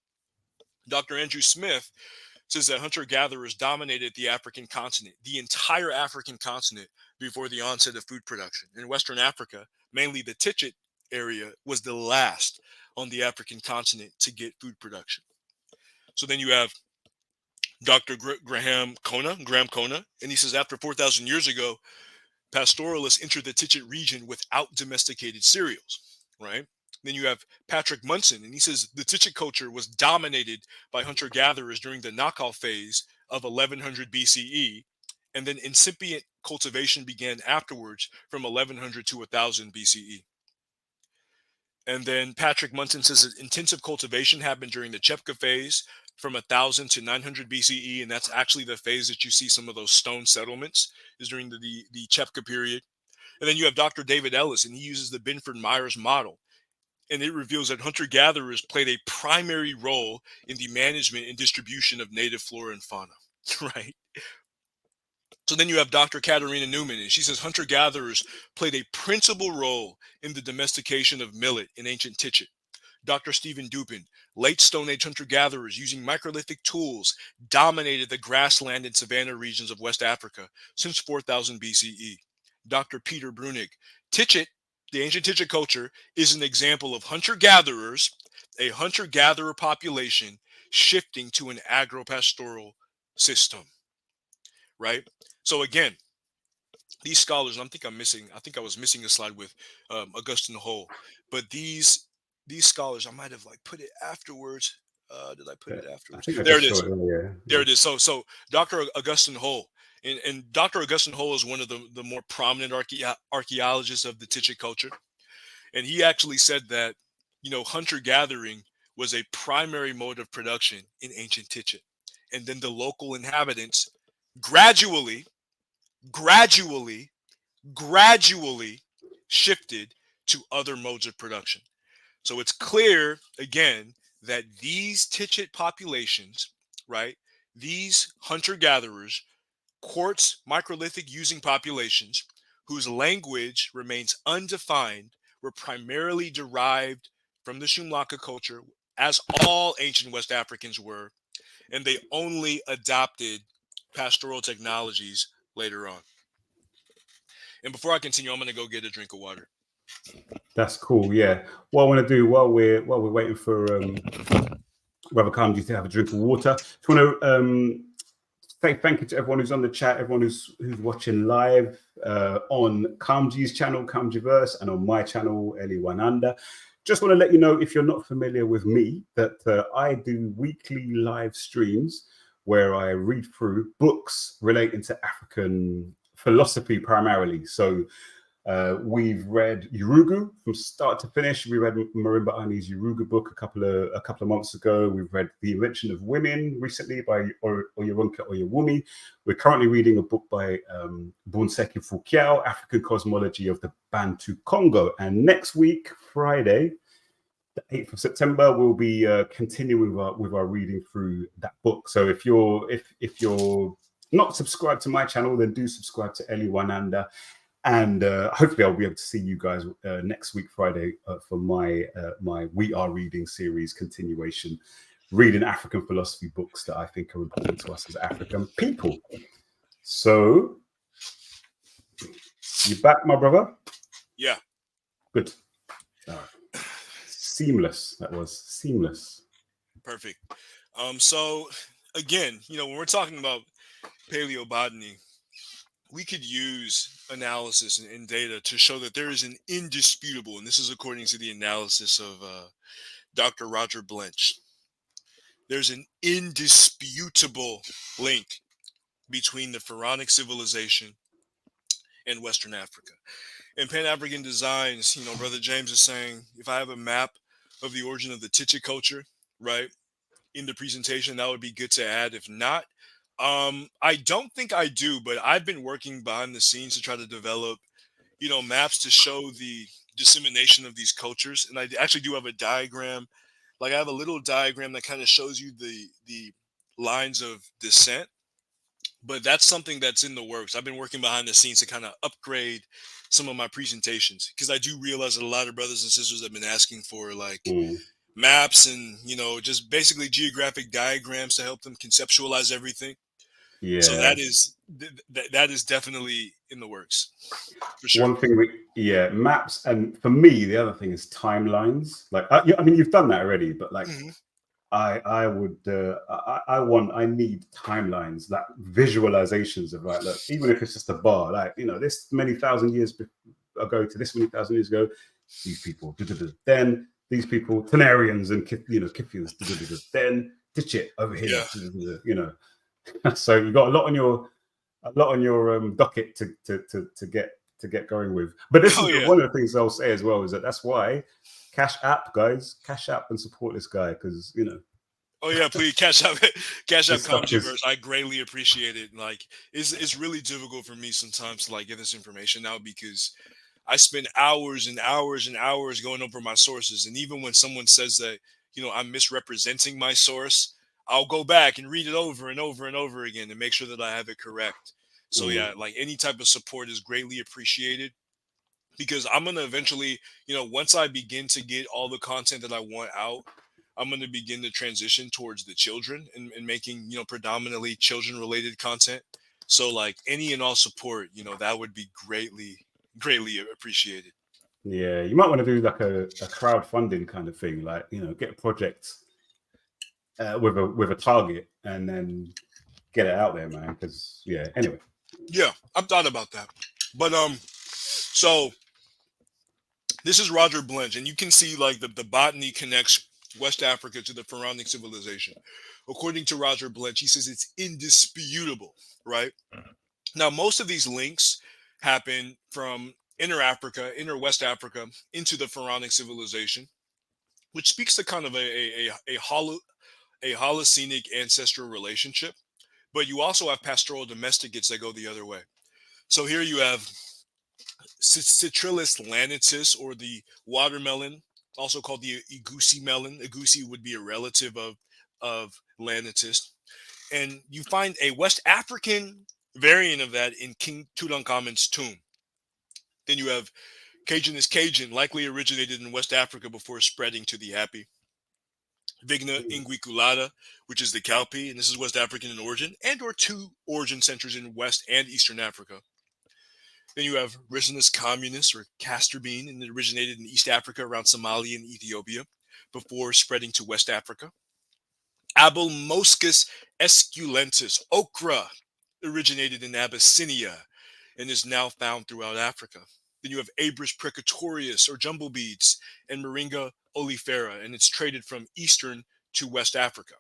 says that hunter gatherers dominated the African continent, the entire African continent, before the onset of food production. In Western Africa, mainly the Tichet area, was the last on the African continent to get food production. So then you have Dr. Graham Kona, and he says after 4,000 years ago, pastoralists entered the Tichet region without domesticated cereals, right? Then you have Patrick Munson, and he says the Tichet culture was dominated by hunter gatherers during the knockout phase of 1100 BCE, and then incipient cultivation began afterwards from 1100 to 1000 BCE. And then Patrick Munson says that intensive cultivation happened during the Chepka phase from 1000 to 900 BCE, and that's actually the phase that you see some of those stone settlements is during the Chepka period. And then you have Dr. David Ellis, and he uses the Binford-Myers model, and it reveals that hunter-gatherers played a primary role in the management and distribution of native flora and fauna, right? So then you have Dr. Katarina Newman, and she says hunter-gatherers played a principal role in the domestication of millet in ancient Tichet. Dr. Stephen Dupin, late Stone Age hunter-gatherers using microlithic tools dominated the grassland and savanna regions of West Africa since 4000 BCE. Dr. Peter Brunig, Tichet, the ancient Tichet culture, is an example of hunter-gatherers, a hunter-gatherer population shifting to an agro-pastoral system, right? So again, these scholars, and I think I was missing a slide with Augustine Hole, but these scholars, I might have like put it afterwards. Did I put Yeah. it I afterwards? think I There just it saw is. it earlier. There Yeah. it is. So Dr. Augustine Hole, and Dr. Augustine Hole is one of the more prominent archaeologists of the Tichet culture, and he actually said that hunter gathering was a primary mode of production in ancient Tichet, and then the local inhabitants gradually, gradually gradually shifted to other modes of production. So it's clear again that these Tichet populations, right, These hunter-gatherers quartz microlithic using populations whose language remains undefined were primarily derived from the Shumlaka culture, as all ancient West Africans were, and they only adopted pastoral technologies later on. And before I continue, I'm going to go get a drink of water. That's cool. Yeah. What I want to do while we're waiting for Brother Kamji to have a drink of water, just want to say thank you to everyone who's on the chat, everyone who's watching live on Kamji's channel, Kamjiverse, and on my channel, Eli Wananda. Just want to let you know, if you're not familiar with me, that I do weekly live streams where I read through books relating to African philosophy primarily. So we've read Urugu from start to finish. We read Marimba Ani's Urugu book a couple of months ago. We've read The Invention of Women recently by Oyewonke Oyewumi. We're currently reading a book by Bunseki Fukiao, African Cosmology of the Bantu Congo. And next week, Friday, the 8th of September, we'll be continuing with our reading through that book. So if you're not subscribed to my channel, then do subscribe to Eli Wananda. And hopefully I'll be able to see you guys next week, Friday, for my We Are Reading series continuation, reading African philosophy books that I think are important to us as African people. So, you back, my brother? Yeah. Good. Seamless. That was seamless. Perfect. So, again, when we're talking about paleobotany, we could use analysis and data to show that there is an indisputable, and this is according to the analysis of Dr. Roger Blench, there's an indisputable link between the Pharaonic civilization and Western Africa. In Pan-African designs, Brother James is saying, if I have a map of the origin of the Tiche culture, right, in the presentation, that would be good to add. If not, I don't think I do, but I've been working behind the scenes to try to develop, maps to show the dissemination of these cultures. And I actually do have a diagram. Like, I have a little diagram that kind of shows you the lines of descent, but that's something that's in the works. I've been working behind the scenes to kind of upgrade some of my presentations, because I do realize that a lot of brothers and sisters have been asking for maps and just basically geographic diagrams to help them conceptualize everything. Yeah. So that is definitely in the works, for sure. One thing, maps, and for me, the other thing is timelines. Like, I mean, you've done that already, but like, I need timelines, like visualizations of, like, look, even if it's just a bar, like, this many thousand years ago to this many thousand years ago, these people, then these people, Tenarians and Kithians, then Ditchit over here, So you got a lot on your docket to get going with. But this is one of the things I'll say as well, is that's why Cash App, guys, Cash App and support this guy, because Oh yeah, please Cash App Kamjiverse. I greatly appreciate it. Like, it's really difficult for me sometimes to get this information out, because I spend hours and hours and hours going over my sources, and even when someone says that I'm misrepresenting my source, I'll go back and read it over and over and over again to make sure that I have it correct. So yeah, any type of support is greatly appreciated, because I'm going to eventually, once I begin to get all the content that I want out, I'm going to begin to transition towards the children and making, predominantly children related content. So any and all support, that would be greatly appreciated. Yeah, you might want to do like a crowdfunding kind of thing, like, get a project with a target and then get it out there, man. Because anyway. Yeah, I've thought about that, but so this is Roger Blench, and you can see the botany connects West Africa to the Pharaonic civilization. According to Roger Blench, he says it's indisputable, right? Now, most of these links happen from inner West Africa into the Pharaonic civilization, which speaks to kind of a Holocenic ancestral relationship. But you also have pastoral domesticates that go the other way. So here you have Citrullus lanitus, or the watermelon, also called the Egusi melon. Egusi would be a relative of lanitus. And you find a West African variant of that in King Tutankhamun's tomb. Then you have Cajun is Cajun, likely originated in West Africa before spreading to the Hapi. Vigna inguiculata, which is the cowpea, and this is West African in origin, and or two origin centers in West and Eastern Africa. Then you have Ricinus communis, or castor bean, and it originated in East Africa around Somalia and Ethiopia before spreading to West Africa. Abelmoschus esculentus, okra, originated in Abyssinia and is now found throughout Africa. Then you have Abris precatorius, or jumble beads, and Moringa oleifera, and it's traded from Eastern to West Africa.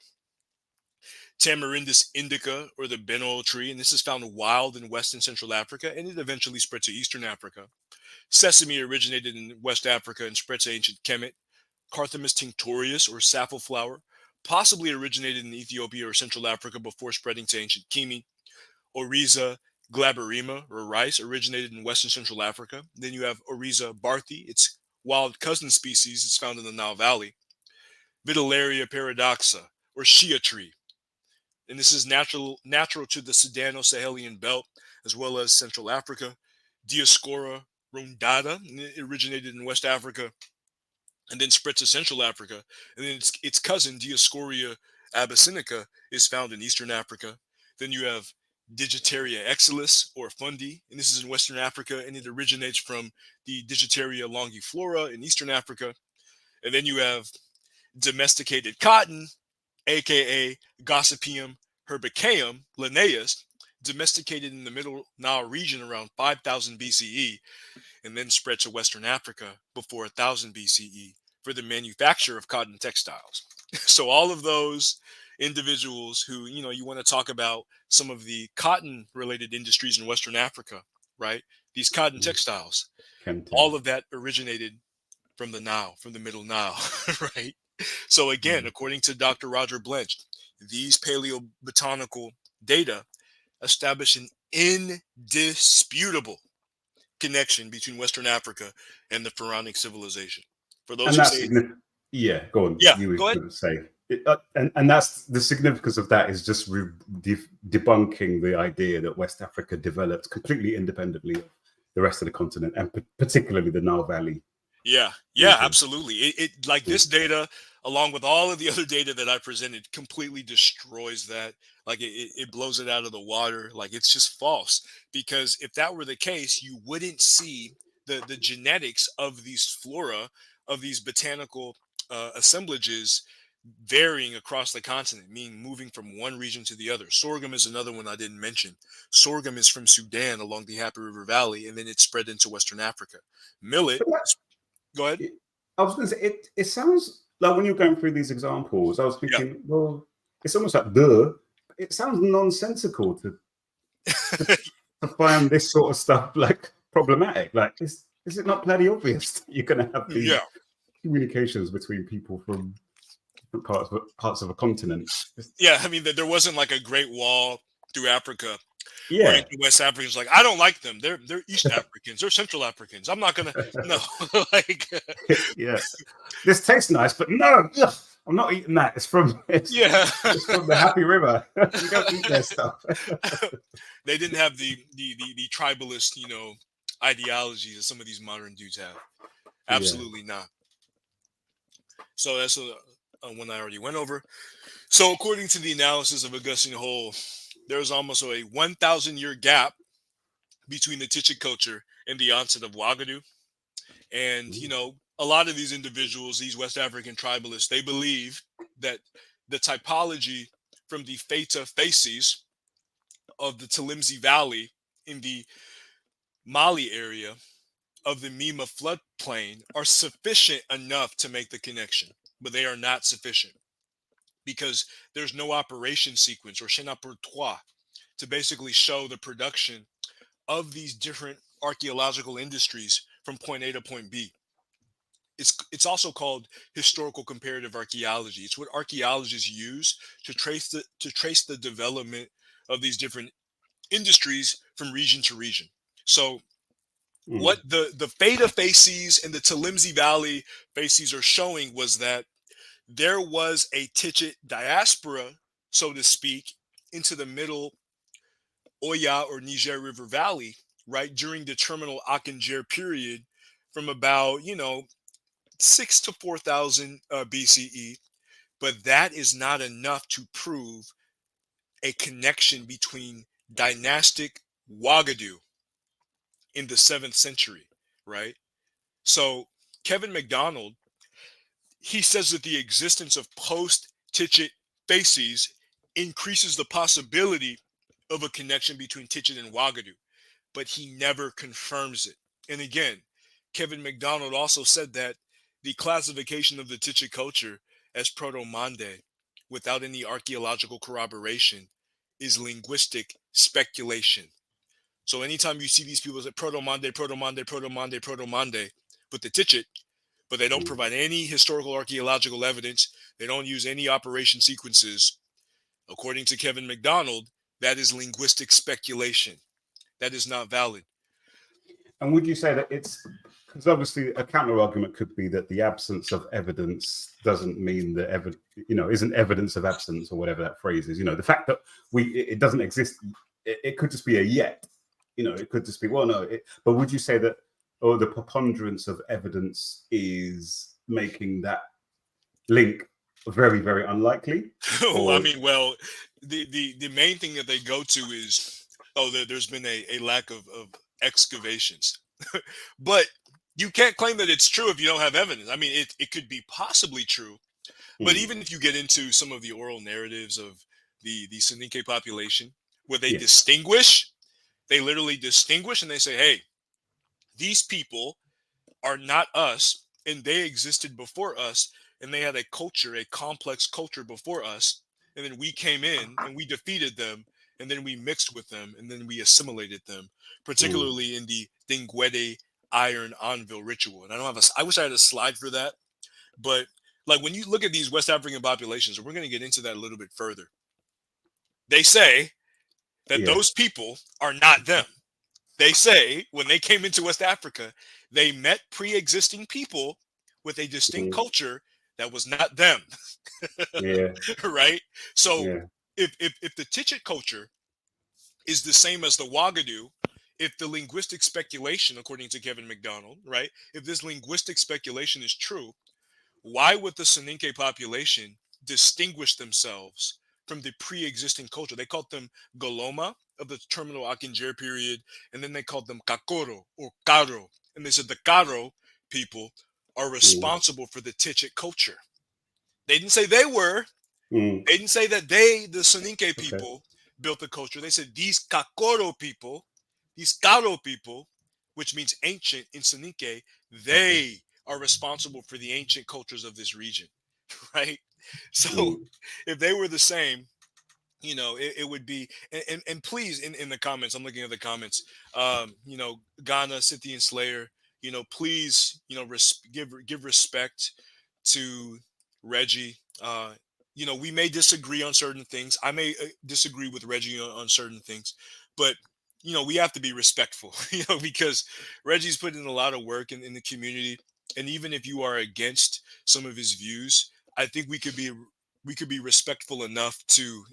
Tamarindus indica, or the benol tree, and this is found wild in West and Central Africa, and it eventually spread to Eastern Africa. Sesame originated in West Africa and spread to ancient Kemet. Carthamus tinctorius, or safflower, possibly originated in Ethiopia or Central Africa before spreading to ancient Kimi. Oriza glaberrima, or rice, originated in West and Central Africa. Then you have Oriza barthi, its wild cousin species. It's found in the Nile Valley. Vitellaria paradoxa, or shea tree, and this is natural to the Sudano-Sahelian belt as well as Central Africa. Dioscora rondata, and it originated in West Africa and then spread to Central Africa. And then its cousin, Dioscorea abyssinica, is found in Eastern Africa. Then you have Digitaria exilis, or fundi, and this is in Western Africa, and it originates from the Digitaria longiflora in Eastern Africa. And then you have domesticated cotton, aka Gossypium herbaceum Linnaeus, domesticated in the Middle Nile region around 5000 BCE, and then spread to Western Africa before 1000 BCE for the manufacture of cotton textiles. So all of those individuals who, you want to talk about some of the cotton related industries in Western Africa, right? These cotton textiles, all of that originated from the Nile, from the Middle Nile, right? So again, according to Dr. Roger Blench, these paleobotanical data establish an indisputable connection between Western Africa and the pharaonic civilization. For those who say, yeah, go on. Yeah, you were go ahead. going to say, and that's the significance of that is just debunking the idea that West Africa developed completely independently of the rest of the continent, and particularly the Nile Valley. Yeah, absolutely. It like this data, along with all of the other data that I presented, completely destroys that. Like it blows it out of the water. Like it's just false. Because if that were the case, you wouldn't see the genetics of these flora, of these botanical assemblages varying across the continent, meaning moving from one region to the other. Sorghum is another one I didn't mention. Sorghum is from Sudan along the Hapi River Valley, and then it spread into Western Africa. Millet. Go ahead. I was going to say, it sounds like when you're going through these examples, I was thinking, well, it's almost like it sounds nonsensical to find this sort of stuff like problematic. Like, is it not bloody obvious that you're going to have these communications between people from different parts of a continent? Yeah, I mean, there wasn't like a Great Wall through Africa. Yeah, West Africans like, I don't like them. They're East Africans. They're Central Africans. I'm not gonna no. Like, yeah, this tastes nice, but no, I'm not eating that. It's from it's from the Happy River. You don't eat their stuff. They didn't have the tribalist, ideologies that some of these modern dudes have. Absolutely not. So that's one I already went over. So according to the analysis of Augustine Hole, there's almost a 1,000-year gap between the Tichik culture and the onset of Ouagadougou. And, a lot of these individuals, these West African tribalists, they believe that the typology from the Feta facies of the Tilimsi Valley in the Mali area of the Mima floodplain are sufficient enough to make the connection, but they are not sufficient, because there's no operation sequence or chaîne opératoire to basically show the production of these different archaeological industries from point A to point B. It's also called historical comparative archaeology. It's what archaeologists use to trace the development of these different industries from region to region. So what the Feta facies and the Tilimsi Valley facies are showing was that there was a Tichit diaspora, so to speak, into the middle Oya or Niger River Valley, right, during the terminal Akinjer period from about, 6 to 4,000 BCE. But that is not enough to prove a connection between dynastic Ouagadougou in the 7th century, right? So Kevin McDonald, he says that the existence of post-Tichet facies increases the possibility of a connection between Tichet and Ouagadougou, but he never confirms it. And again, Kevin McDonald also said that the classification of the Tichet culture as Proto-Mande without any archaeological corroboration is linguistic speculation. So anytime you see these people say Proto-Mande, Proto-Mande, Proto-Mande, Proto-Mande with the Tichet, but they don't provide any historical archaeological evidence, they don't use any operation sequences, according to Kevin McDonald, that is linguistic speculation. That is not valid. And would you say that it's because obviously a counter argument could be that the absence of evidence doesn't mean that isn't evidence of absence or whatever that phrase is. The fact that it doesn't exist, it could just be a yet. It could just be but would you say that the preponderance of evidence is making that link very, very unlikely? I mean, well, the main thing that they go to is, there's been a lack of excavations. But you can't claim that it's true if you don't have evidence. I mean, it could be possibly true, but even if you get into some of the oral narratives of the Sudanic population, where they distinguish, they literally distinguish and they say, hey, these people are not us, and they existed before us, and they had a culture, a complex culture before us, and then we came in and we defeated them, and then we mixed with them, and then we assimilated them, particularly in the Dingwede iron anvil ritual. And I wish I had a slide for that, but like when you look at these West African populations, and we're going to get into that a little bit further, they say that those people are not them. They say when they came into West Africa, they met pre-existing people with a distinct culture that was not them. Right? So if the Tichet culture is the same as the Ouagadougou, if the linguistic speculation, according to Kevin McDonald, right, if this linguistic speculation is true, why would the Soninke population distinguish themselves from the pre-existing culture? They called them Goloma of the terminal Akinjer period, and then they called them Kakoro or Karo. And they said the Karo people are responsible for the Tichet culture. They didn't say they were. They didn't say that the Soninke people, built the culture. They said these Kakoro people, these Karo people, which means ancient in Soninke, they are responsible for the ancient cultures of this region, right? So if they were the same, it would be, and please, in the comments, I'm looking at the comments, Ghana, Scythian Slayer, please, give respect to Reggie. We may disagree on certain things. I may disagree with Reggie on certain things, but we have to be respectful, because Reggie's put in a lot of work in the community. And even if you are against some of his views, I think we could be respectful enough to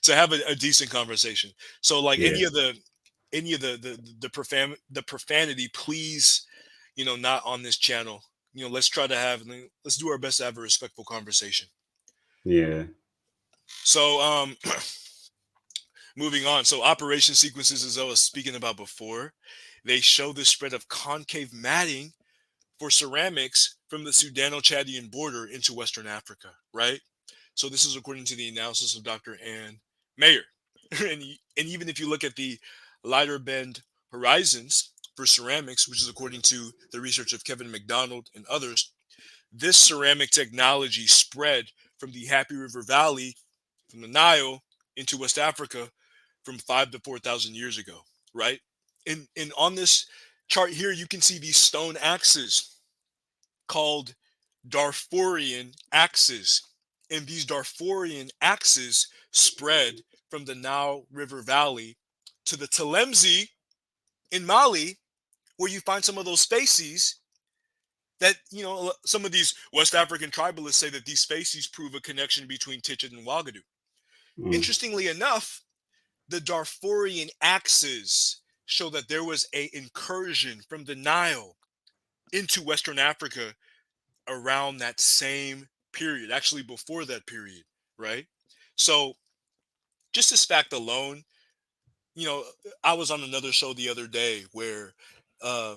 to have a decent conversation. So like any of the profanity, please, not on this channel. Let's let's do our best to have a respectful conversation. So moving on. So operation sequences, as I was speaking about before, they show the spread of concave matting for ceramics from the Sudano-Chadian border into Western Africa, right? So this is according to the analysis of Dr. Ann Mayer. and even if you look at the lighter bend horizons for ceramics, which is according to the research of Kevin McDonald and others, this ceramic technology spread from the Hapi River Valley, from the Nile into West Africa from 5 to 4,000 years ago, right? And on this chart here, you can see these stone axes called Darfurian axes. And these Darfurian axes spread from the Nile River Valley to the Telemzi in Mali, where you find some of those facies that, some of these West African tribalists say that these facies prove a connection between Tichet and Ouagadougou. Interestingly enough, the Darfurian axes show that there was a incursion from the Nile into Western Africa around that same period, actually before that period, right? So just this fact alone, you know, I was on another show the other day where, um,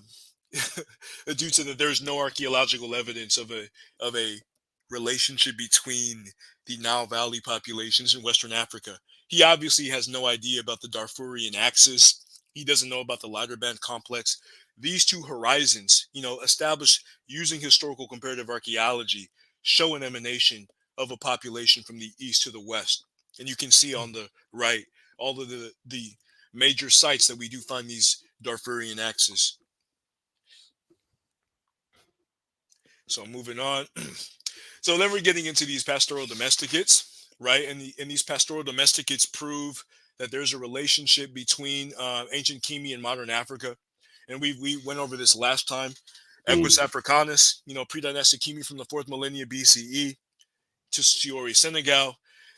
due to that, there's no archaeological evidence of a relationship between the Nile Valley populations in Western Africa. He obviously has no idea about the Darfurian axis. He doesn't know about the lighter band complex. These two horizons, you know, established using historical comparative archaeology, show an emanation of a population from the east to the west. And you can see on the right all of the major sites that we do find these Darfurian axes. So moving on. So then we're getting into these pastoral domesticates, right? And these pastoral domesticates prove that there's a relationship between ancient Kemi and modern Africa. And we went over this last time. Equus africanus, you know, pre-dynastic Kemi from the 4th millennia BCE to Siori, Senegal.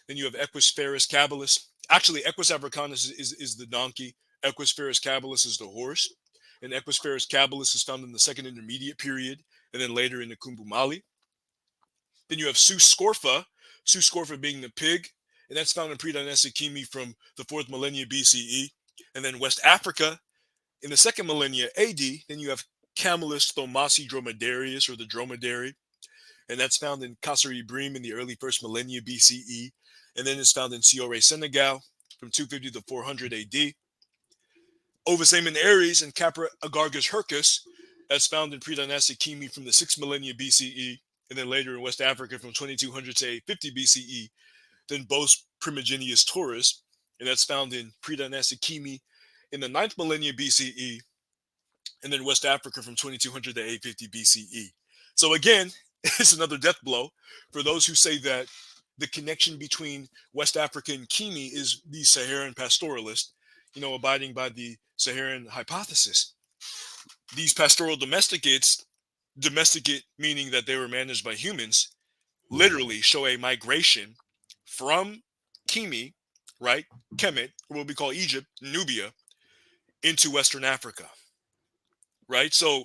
Then you have Equus ferus caballus. Actually, Equus africanus is the donkey. Equus ferus caballus is the horse. And Equus ferus caballus is found in the second intermediate period, and then later in the Kumbumali. Then you have Suscorfa being the pig, and that's found in pre-dynastic Kemi from the 4th millennia BCE. And then West Africa in the 2nd millennia AD, then you have Camelus thomasi dromedarius, or the dromedary, and that's found in Kasser Ibrim in the early 1st millennia BCE. And then it's found in Siore, Senegal from 250 to 400 AD. Ovisamen aries and Capra agargus hircus, that's found in pre-dynastic Kemi from the 6th millennia BCE, and then later in West Africa from 2200 to 850 BCE. Then Bos primigenius taurus, and that's found in pre-dynastic Kemi in the 9th millennia BCE, and then West Africa from 2200 to 850 BCE. So again, it's another death blow for those who say that the connection between West Africa and Kemi is the Saharan pastoralist, you know, abiding by the Saharan hypothesis. These pastoral domesticates, domesticate meaning that they were managed by humans, literally show a migration from Kemi, right, Kemet, or what we call Egypt, Nubia, into Western Africa, right? So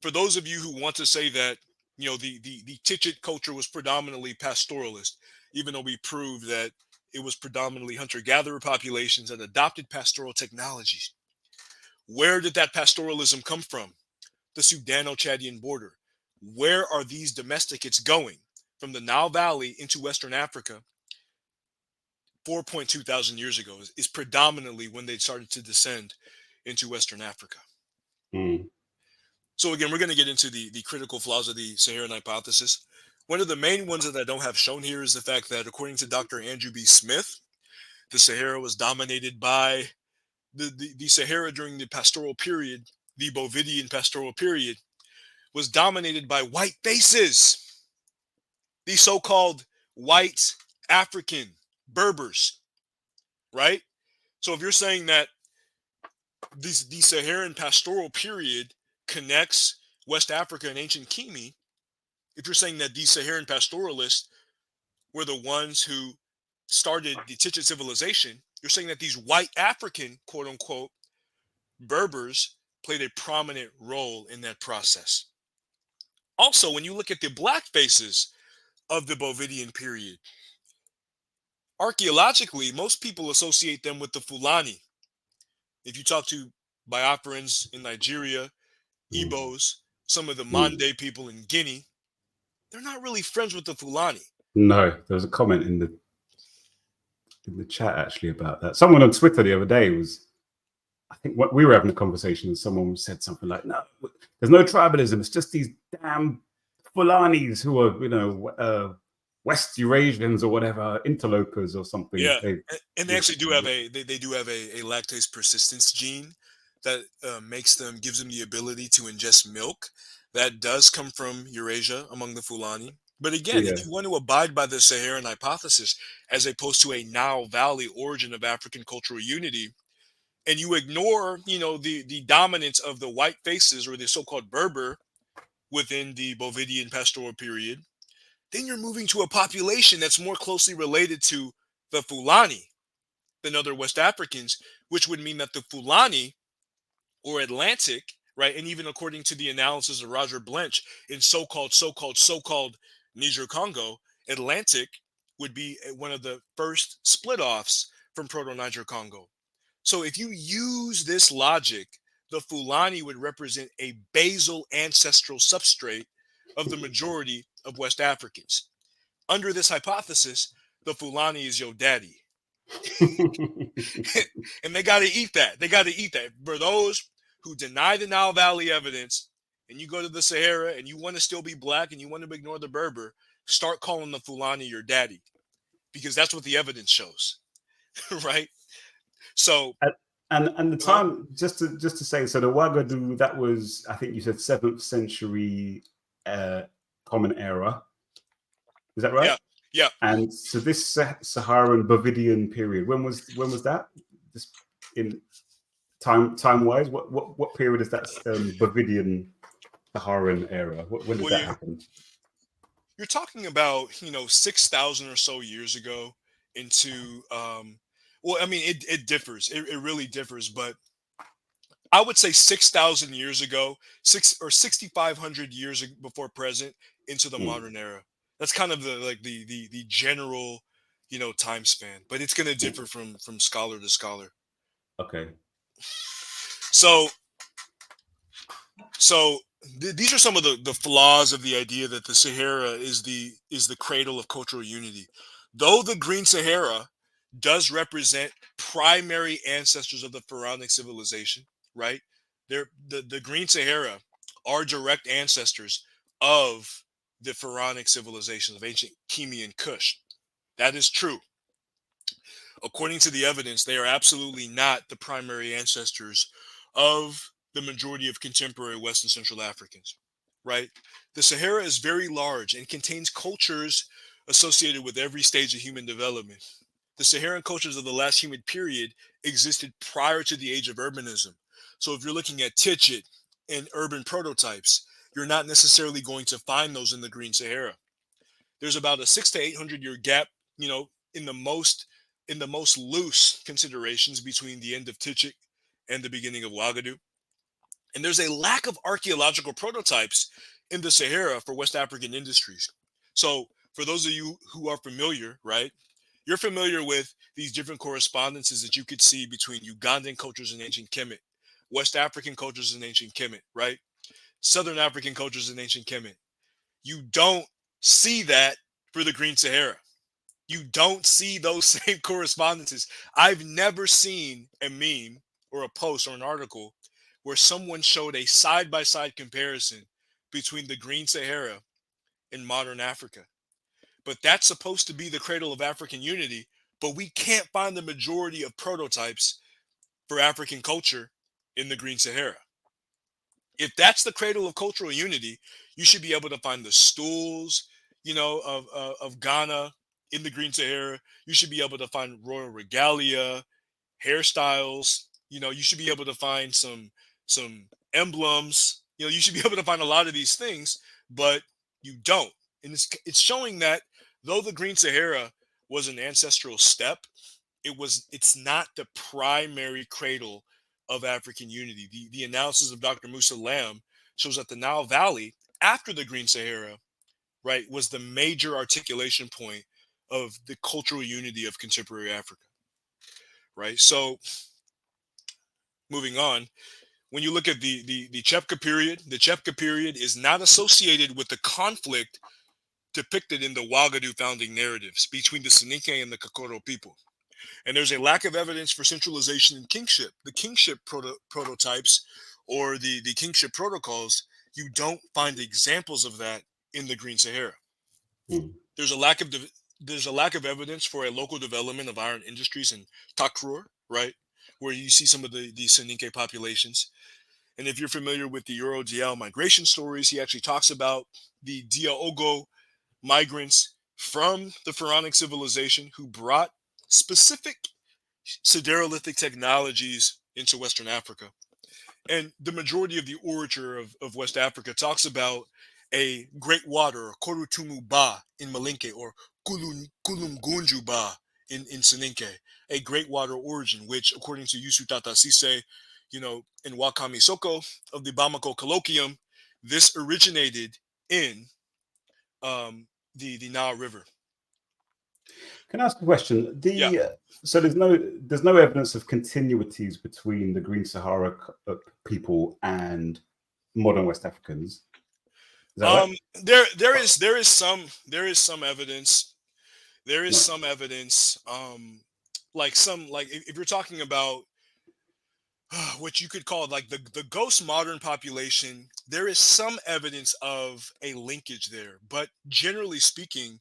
for those of you who want to say that, you know, the Tichit culture was predominantly pastoralist, even though we proved that it was predominantly hunter-gatherer populations that adopted pastoral technologies. Where did that pastoralism come from? The Sudano-Chadian border. Where are these domesticates going? From the Nile Valley into Western Africa 4.2 thousand years ago is predominantly when they started to descend into Western Africa. So again, we're going to get into the critical flaws of the Saharan hypothesis. One of the main ones that I don't have shown here is the fact that, according to Dr. Andrew B. Smith, the Sahara was dominated by the Sahara during the pastoral period, the Bovidian pastoral period, was dominated by white faces, the so-called white African Berbers, right? So if you're saying that the Saharan pastoral period connects West Africa and ancient Kemi, if you're saying that these Saharan pastoralists were the ones who started the Tichit civilization, you're saying that these white African, quote unquote, Berbers played a prominent role in that process. Also, when you look at the black faces of the Bovidian period, archaeologically, most people associate them with the Fulani. If you talk to Biafrans in Nigeria, Igbos, some of the Mande people in Guinea, they're not really friends with the Fulani. No, there was a comment in the chat actually about that. Someone on Twitter the other day was, I think what we were having a conversation, and someone said something like, "No, there's no tribalism. It's just these damn Fulanis who are, you know, West Eurasians or whatever, interlopers or something." Yeah, and they actually do have they do have a lactase persistence gene that gives them the ability to ingest milk. That does come from Eurasia among the Fulani. But again, if you want to abide by the Saharan hypothesis as opposed to a Nile Valley origin of African cultural unity, and you ignore, you know, the dominance of the white faces or the so-called Berber within the Bovidian pastoral period, then you're moving to a population that's more closely related to the Fulani than other West Africans, which would mean that the Fulani or Atlantic, right, and even according to the analysis of Roger Blench in so-called Niger Congo, Atlantic would be one of the first split offs from Proto Niger Congo. So if you use this logic, the Fulani would represent a basal ancestral substrate of the majority of West Africans. Under this hypothesis, the Fulani is your daddy. And they got to eat that. They got to eat that. For those who deny the Nile Valley evidence, and you go to the Sahara and you want to still be black and you want to ignore the Berber, start calling the Fulani your daddy, because that's what the evidence shows. Right? So and the time, just to say, so the Ouagadougou, that was, I think you said 7th century Common Era. Is that right? Yeah. Yeah. And so this Saharan Bovidian period, when was that? This in time wise, what period is that Bovidian Saharan era? When did that happen? You're talking about 6,000 or so years ago into well, I mean, it differs. It really differs, but I would say 6,000 years ago, 6,500 years before present into the modern era. That's kind of the general time span, but it's going to differ from scholar to scholar. Okay. So these are some of the flaws of the idea that the Sahara is the cradle of cultural unity. Though the Green Sahara does represent primary ancestors of the Pharaonic civilization, right? The Green Sahara are direct ancestors of the Pharaonic civilizations of ancient Kemet and Kush. That is true. According to the evidence, they are absolutely not the primary ancestors of the majority of contemporary West and Central Africans, right? The Sahara is very large and contains cultures associated with every stage of human development. The Saharan cultures of the last humid period existed prior to the age of urbanism. So if you're looking at Tichet and urban prototypes, you're not necessarily going to find those in the Green Sahara. There's about a 600 to 800 year gap, in the most loose considerations between the end of Tichet and the beginning of Ouagadougou. And there's a lack of archaeological prototypes in the Sahara for West African industries. So for those of you who are familiar, right, you're familiar with these different correspondences that you could see between Ugandan cultures in ancient Kemet, West African cultures in ancient Kemet, right? Southern African cultures in ancient Kemet. You don't see that for the Green Sahara. You don't see those same correspondences. I've never seen a meme or a post or an article where someone showed a side-by-side comparison between the Green Sahara and modern Africa. But that's supposed to be the cradle of African unity, but we can't find the majority of prototypes for African culture in the Green Sahara. If that's the cradle of cultural unity, you should be able to find the stools, of Ghana in the Green Sahara. You should be able to find royal regalia, hairstyles. You should be able to find some emblems. You should be able to find a lot of these things, but you don't. And it's showing that though the Green Sahara was an ancestral step, it's not the primary cradle of African unity. The analysis of Dr. Musa Lamb shows that the Nile Valley, after the Green Sahara, right, was the major articulation point of the cultural unity of contemporary Africa, right? So moving on, when you look at the Chepka period is not associated with the conflict depicted in the Ouagadougou founding narratives between the Soninke and the Kokoro people. And there's a lack of evidence for centralization and kingship. The kingship prototypes or the kingship protocols, you don't find examples of that in the Green Sahara. There's a lack of evidence for a local development of iron industries in Takrur, right, where you see some of the Soninke populations. And if you're familiar with the Euro Dial migration stories, he actually talks about the Diaogo migrants from the Pharaonic civilization who brought specific siderolithic technologies into Western Africa. And the majority of the orature of West Africa talks about a great water, or Korutumu Ba in Malinke, or Kulumgunju Ba in Soninke, a great water origin, which, according to Yusu Tata Sise, in Wakami Soko of the Bamako Colloquium, this originated in the Nile River. Can I ask a question? Yeah. So there's no evidence of continuities between the Green Sahara people and modern West Africans. Is that right? There is some evidence. There is No. some evidence. Like if you're talking about what you could call like the ghost modern population, there is some evidence of a linkage there. But generally speaking,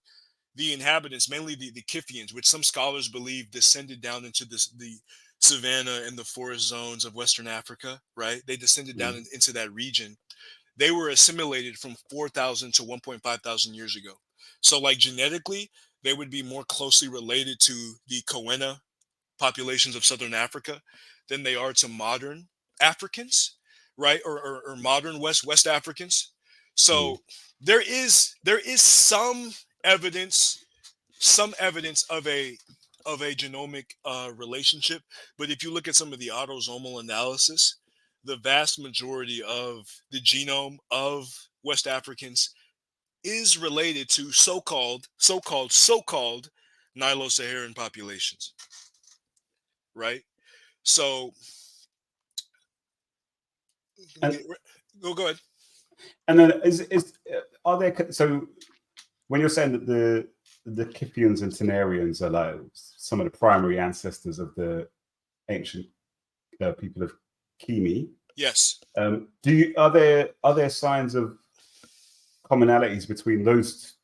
the inhabitants, mainly the Kithians, which some scholars believe descended down into the savanna and the forest zones of Western Africa, right? They descended down into that region. They were assimilated from 4,000 to 1,500 years ago. So, like genetically, they would be more closely related to the Kowena populations of Southern Africa than they are to modern Africans, right? Or modern West Africans. So there is evidence some evidence of a genomic relationship. But if you look at some of the autosomal analysis, the vast majority of the genome of West Africans is related to so-called Nilo-Saharan populations, right? So And, go ahead. and then are there, so when you're saying that the Kithians and Tenarians are like some of the primary ancestors of the ancient people of Kimi, Yes. are there signs of commonalities between those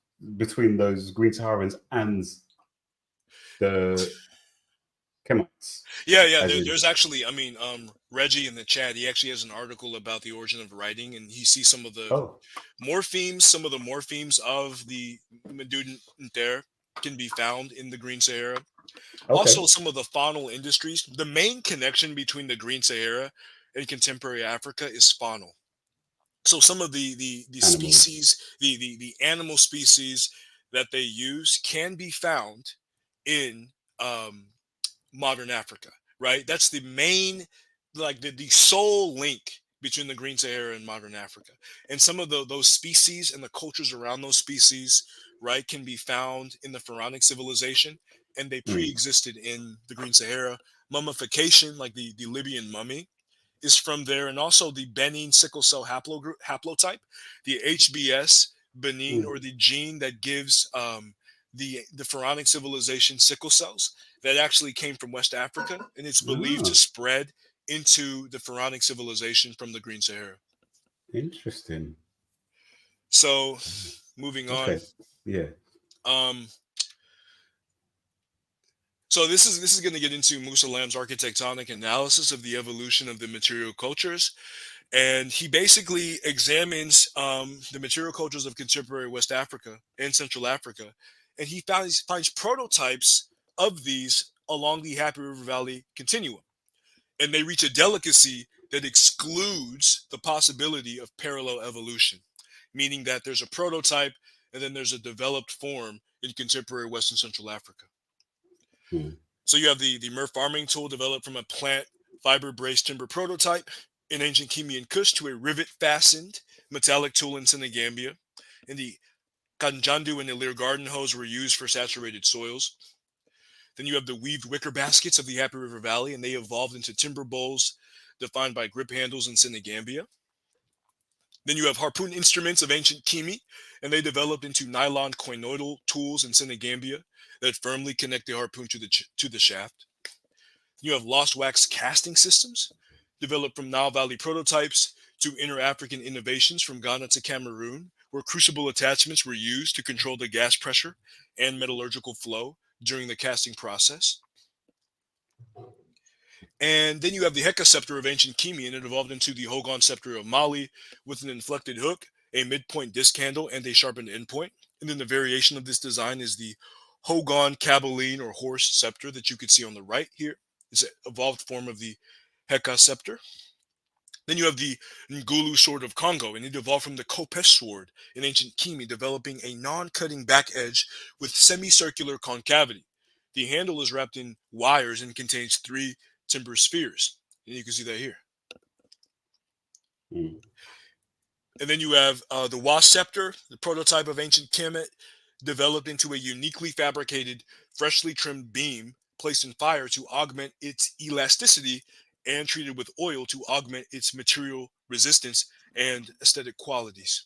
Green Saharans and the Kemites? Yeah. There's actually, Reggie in the chat, he actually has an article about the origin of writing, and he sees some of the morphemes of the Medudin there can be found in the Green Sahara. Okay. Also, some of the faunal industries. The main connection between the Green Sahara and contemporary Africa is faunal. So some of the species, the animal species that they use can be found in modern Africa, right? That's the main, like the sole link between the Green Sahara and modern Africa. And some of those species and the cultures around those species, right, can be found in the Pharaonic civilization, and they pre-existed in the Green Sahara. Mummification, like the Libyan mummy, is from there, and also the Benin sickle cell haplotype, the HBS Benin, or the gene that gives the Pharaonic civilization sickle cells, that actually came from West Africa, and it's believed to spread into the Pharaonic civilization from the Green Sahara. Interesting. So, moving on. Okay. Yeah. So this is going to get into Musa Lam's architectonic analysis of the evolution of the material cultures, and he basically examines the material cultures of contemporary West Africa and Central Africa, and he finds prototypes of these along the Hapi River Valley continuum, and they reach a delicacy that excludes the possibility of parallel evolution, meaning that there's a prototype and then there's a developed form in contemporary West and Central Africa. So you have the Mur farming tool developed from a plant fiber braced timber prototype in ancient Kenyan Kush to a rivet fastened metallic tool in Senegambia. And the Kanjandu and Ilir garden hose were used for saturated soils. Then you have the weaved wicker baskets of the Hapi River Valley, and they evolved into timber bowls defined by grip handles in Senegambia. Then you have harpoon instruments of ancient Kimi, and they developed into nylon coinoidal tools in Senegambia that firmly connect the harpoon to the shaft. You have lost wax casting systems developed from Nile Valley prototypes to inter-African innovations from Ghana to Cameroon, where crucible attachments were used to control the gas pressure and metallurgical flow during the casting process. And then you have the Heka scepter of ancient Kimi, and it evolved into the Hogan scepter of Mali with an inflected hook, a midpoint disc handle, and a sharpened endpoint. And then the variation of this design is the Hogan Kabyline or horse scepter that you could see on the right here. It's an evolved form of the Heka scepter. Then you have the Ngulu sword of Congo, and it evolved from the Kopes sword in ancient Kimi, developing a non-cutting back edge with semicircular concavity. The handle is wrapped in wires and contains 3 timber spheres. And you can see that here. Mm. And then you have the wasp scepter, the prototype of ancient Kemet, developed into a uniquely fabricated, freshly trimmed beam placed in fire to augment its elasticity and treated with oil to augment its material resistance and aesthetic qualities.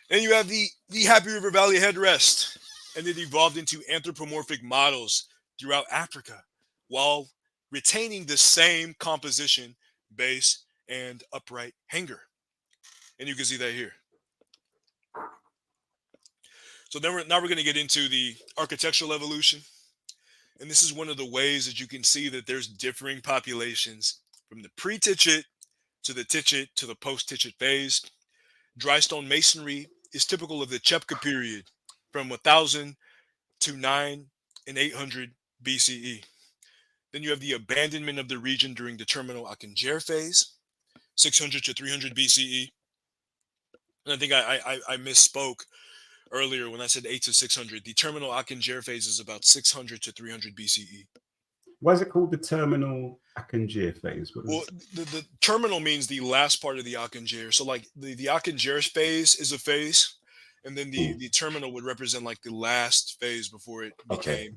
Then you have the Hapi River Valley headrest, and it evolved into anthropomorphic models throughout Africa while retaining the same composition, base, and upright hanger. And you can see that here. So then now we're going to get into the architectural evolution. And this is one of the ways that you can see that there's differing populations from the pre-Tichet to the Tichet to the post-Tichet phase. Dry stone masonry is typical of the Chepka period from 1000 to 9 and 800 BCE. Then you have the abandonment of the region during the terminal Akinjer phase, 600 to 300 BCE. And I think I misspoke earlier when I said 8 to 600. The terminal Akinjer phase is about 600 to 300 BCE. Why is it called the terminal Akinjer phase? Well, the terminal means the last part of the Akinjer. So like the Akinjer phase is a phase, and then the terminal would represent like the last phase before it became,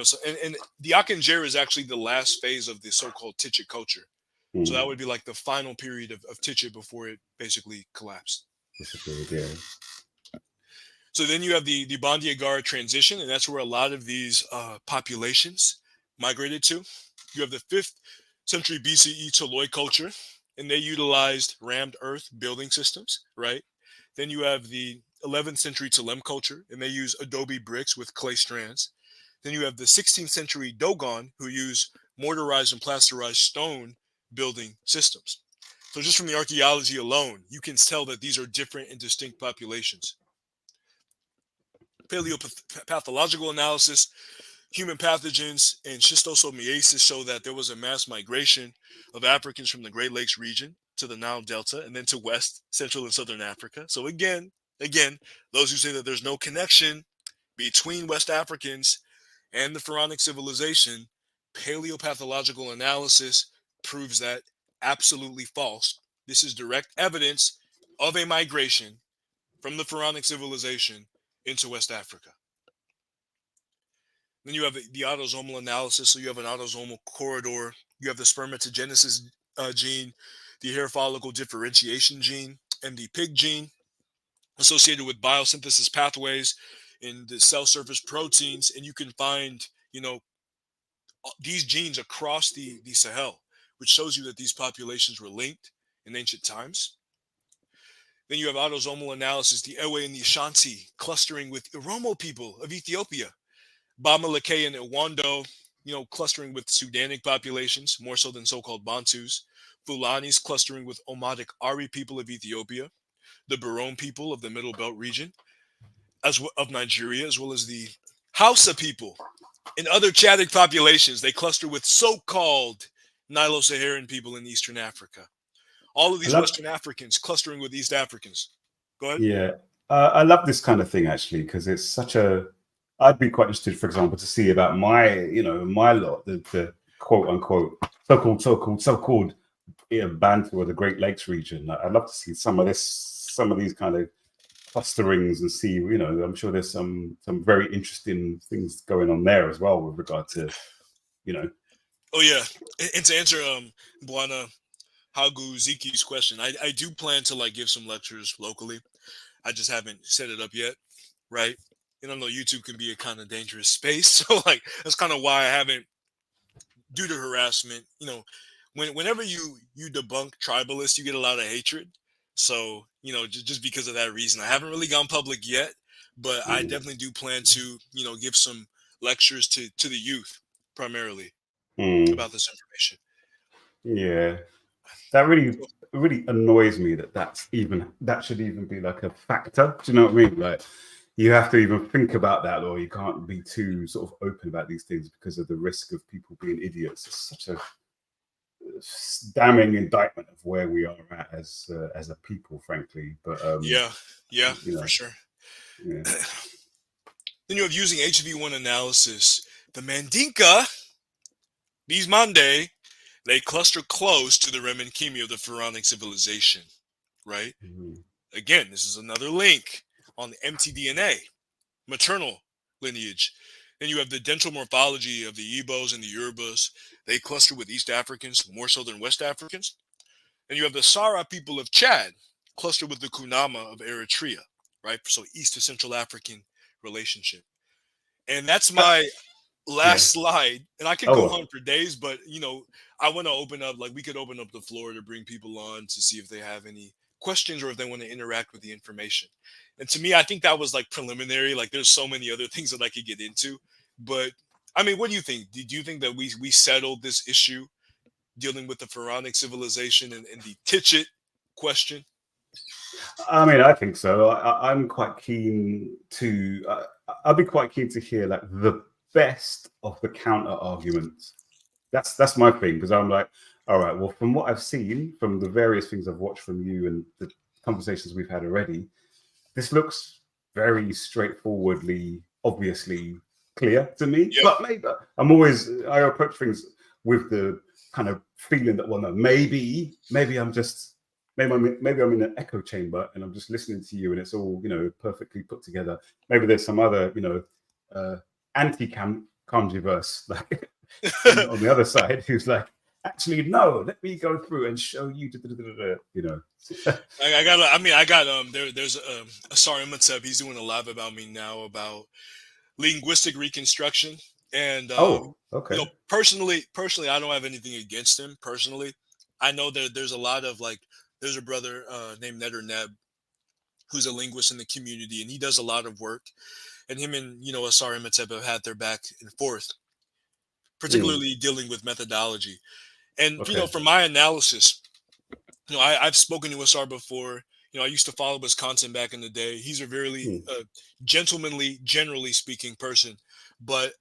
so and the Akinjer is actually the last phase of the so-called Tichet culture. So that would be like the final period of Tichet before it basically collapsed. Yeah. So then you have the Bandiagara transition, and that's where a lot of these populations migrated to. You have the 5th century BCE Toloi culture, and they utilized rammed earth building systems, right? Then you have the 11th century Tolem culture, and they use adobe bricks with clay strands. Then you have the 16th century Dogon, who use mortarized and plasterized stone building systems. So just from the archaeology alone, you can tell that these are different and distinct populations. Paleopathological analysis, human pathogens, and schistosomiasis show that there was a mass migration of Africans from the Great Lakes region to the Nile Delta and then to West, Central, and Southern Africa. So again, those who say that there's no connection between West Africans and the Pharaonic civilization, paleopathological analysis proves that absolutely false. This is direct evidence of a migration from the Pharaonic civilization into West Africa. Then you have the autosomal analysis. So you have an autosomal corridor. You have the spermatogenesis gene, the hair follicle differentiation gene, and the pig gene associated with biosynthesis pathways in the cell surface proteins. And you can find, these genes across the Sahel, which shows you that these populations were linked in ancient times. Then you have autosomal analysis, the Ewe and the Ashanti clustering with Oromo people of Ethiopia, Bamileke and Iwando, clustering with Sudanic populations, more so than so-called Bantus, Fulanis clustering with Omatic Ari people of Ethiopia, the Barone people of the Middle Belt region, as well of Nigeria, as well as the Hausa people and other Chadic populations. They cluster with so-called Nilo-Saharan people in Eastern Africa. All of these Western Africans clustering with East Africans. Go ahead. Yeah, I love this kind of thing actually because it's such a. I'd be quite interested, for example, to see about my, my lot, the quote unquote so-called Bantu or the Great Lakes region. I'd love to see some of these kind of clusterings and see, I'm sure there's some very interesting things going on there as well with regard to, Oh yeah, and to answer Bwana Hagu Ziki's question, I do plan to give some lectures locally. I just haven't set it up yet, right? And I know YouTube can be a kind of dangerous space, so that's kind of why I haven't, due to harassment. Whenever you debunk tribalists, you get a lot of hatred. So just because of that reason, I haven't really gone public yet, but I definitely do plan to give some lectures to the youth primarily about this information. Yeah, that really annoys me that should even be like a factor. Do you know what I mean? Like you have to even think about that, or you can't be too sort of open about these things because of the risk of people being idiots. It's such a damning indictment of where we are at as a people, frankly. But yeah, for sure. Yeah. Then you have using HV1 analysis. The Mandinka, these Mande, they cluster close to the Remenkimi of the Pharaonic civilization, right? Mm. Again, this is another link on the mtDNA, maternal lineage. Then you have the dental morphology of the Igbos and the Yorubas. They cluster with East Africans more so than West Africans. And you have the Sara people of Chad cluster with the Kunama of Eritrea, right? So East to Central African relationship. And that's my Yeah. last slide. And I could go Oh, on for days, but I want to open up, like we could open up the floor to bring people on to see if they have any questions or if they want to interact with the information. And to me, I think that was like preliminary. Like there's so many other things that I could get into. But I mean, what do you think? Do you think that we settled this issue dealing with the Pharaonic civilization and the Titchit question? I mean, I think so. I'm quite keen to. I'd be quite keen to hear like the best of the counter arguments. That's my thing because I'm like, all right. Well, from what I've seen, from the various things I've watched from you and the conversations we've had already, this looks very straightforwardly, obviously clear to me. Yeah. But maybe I approach things with the kind of feeling that, well, no, maybe I'm in an echo chamber and I'm just listening to you and it's all perfectly put together. Maybe there's some other anti-Kanjiverse like on the other side who's like, actually no, let me go through and show you. I got there's Asar Imhotep. He's doing a live about me now about linguistic reconstruction. And Oh, okay. personally, I don't have anything against him. Personally, I know that there's a lot of like, there's a brother named Netter Neb who's a linguist in the community, and he does a lot of work. And him and Asar Imhotep have had their back and forth, Mm, particularly dealing with methodology. And okay. from my analysis, I've spoken to Asar before. I used to follow his content back in the day. He's a very Mm, gentlemanly, generally speaking person, but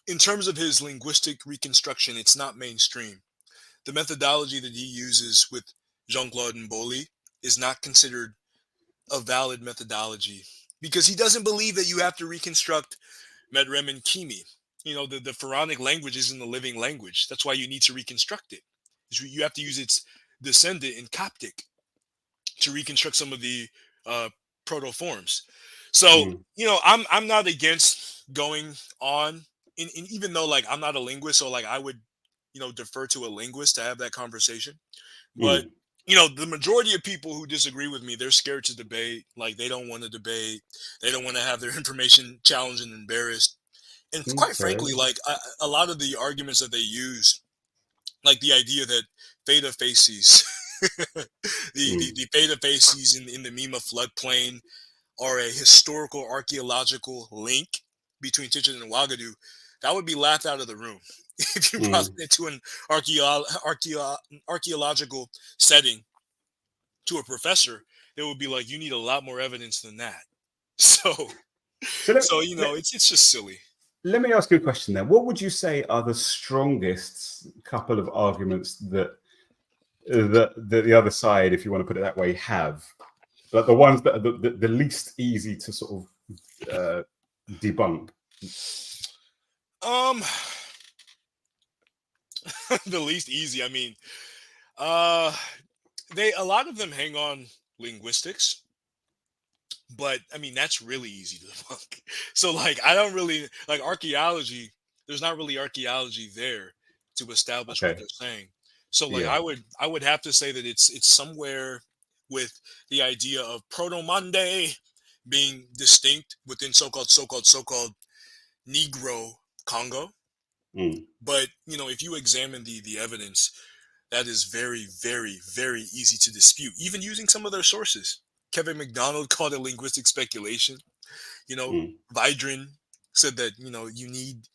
in terms of his linguistic reconstruction, it's not mainstream. The methodology that he uses with Jean-Claude Mboli is not considered a valid methodology because he doesn't believe that you have to reconstruct Medrem and Kimi. The Pharaonic language isn't a living language. That's why you need to reconstruct it. You have to use its descendant in Coptic to reconstruct some of the uh, proto forms. So mm, I'm not against going on, in even though like I'm not a linguist, so like I would defer to a linguist to have that conversation. But mm, the majority of people who disagree with me, they're scared to debate. Like they don't want to debate. They don't want to have their information challenged and embarrassed. And quite okay. frankly, like a lot of the arguments that they use, like the idea that theta facies, Mm, the theta facies in the Mima floodplain are a historical archaeological link between Titchin and Ouagadougou, that would be laughed out of the room. If you brought mm. it to an archaeological setting to a professor, they would be like, you need a lot more evidence than that. So, So it's just silly. let me ask you a question then. What would you say are the strongest couple of arguments that the other side, if you want to put it that way, have? Like the ones that are the least easy to sort of debunk? Um, the least easy. I mean, uh, a lot of them hang on linguistics, but I mean that's really easy to debunk. So like I don't really like archaeology. There's not really archaeology there to establish what Okay. they're saying. So like Yeah. I would have to say that it's somewhere with the idea of proto-Mande being distinct within so-called Negro Congo. Mm, But if you examine the evidence, that is very, very, very easy to dispute, even using some of their sources. Kevin McDonald called it linguistic speculation. mm, Vidrin said that you need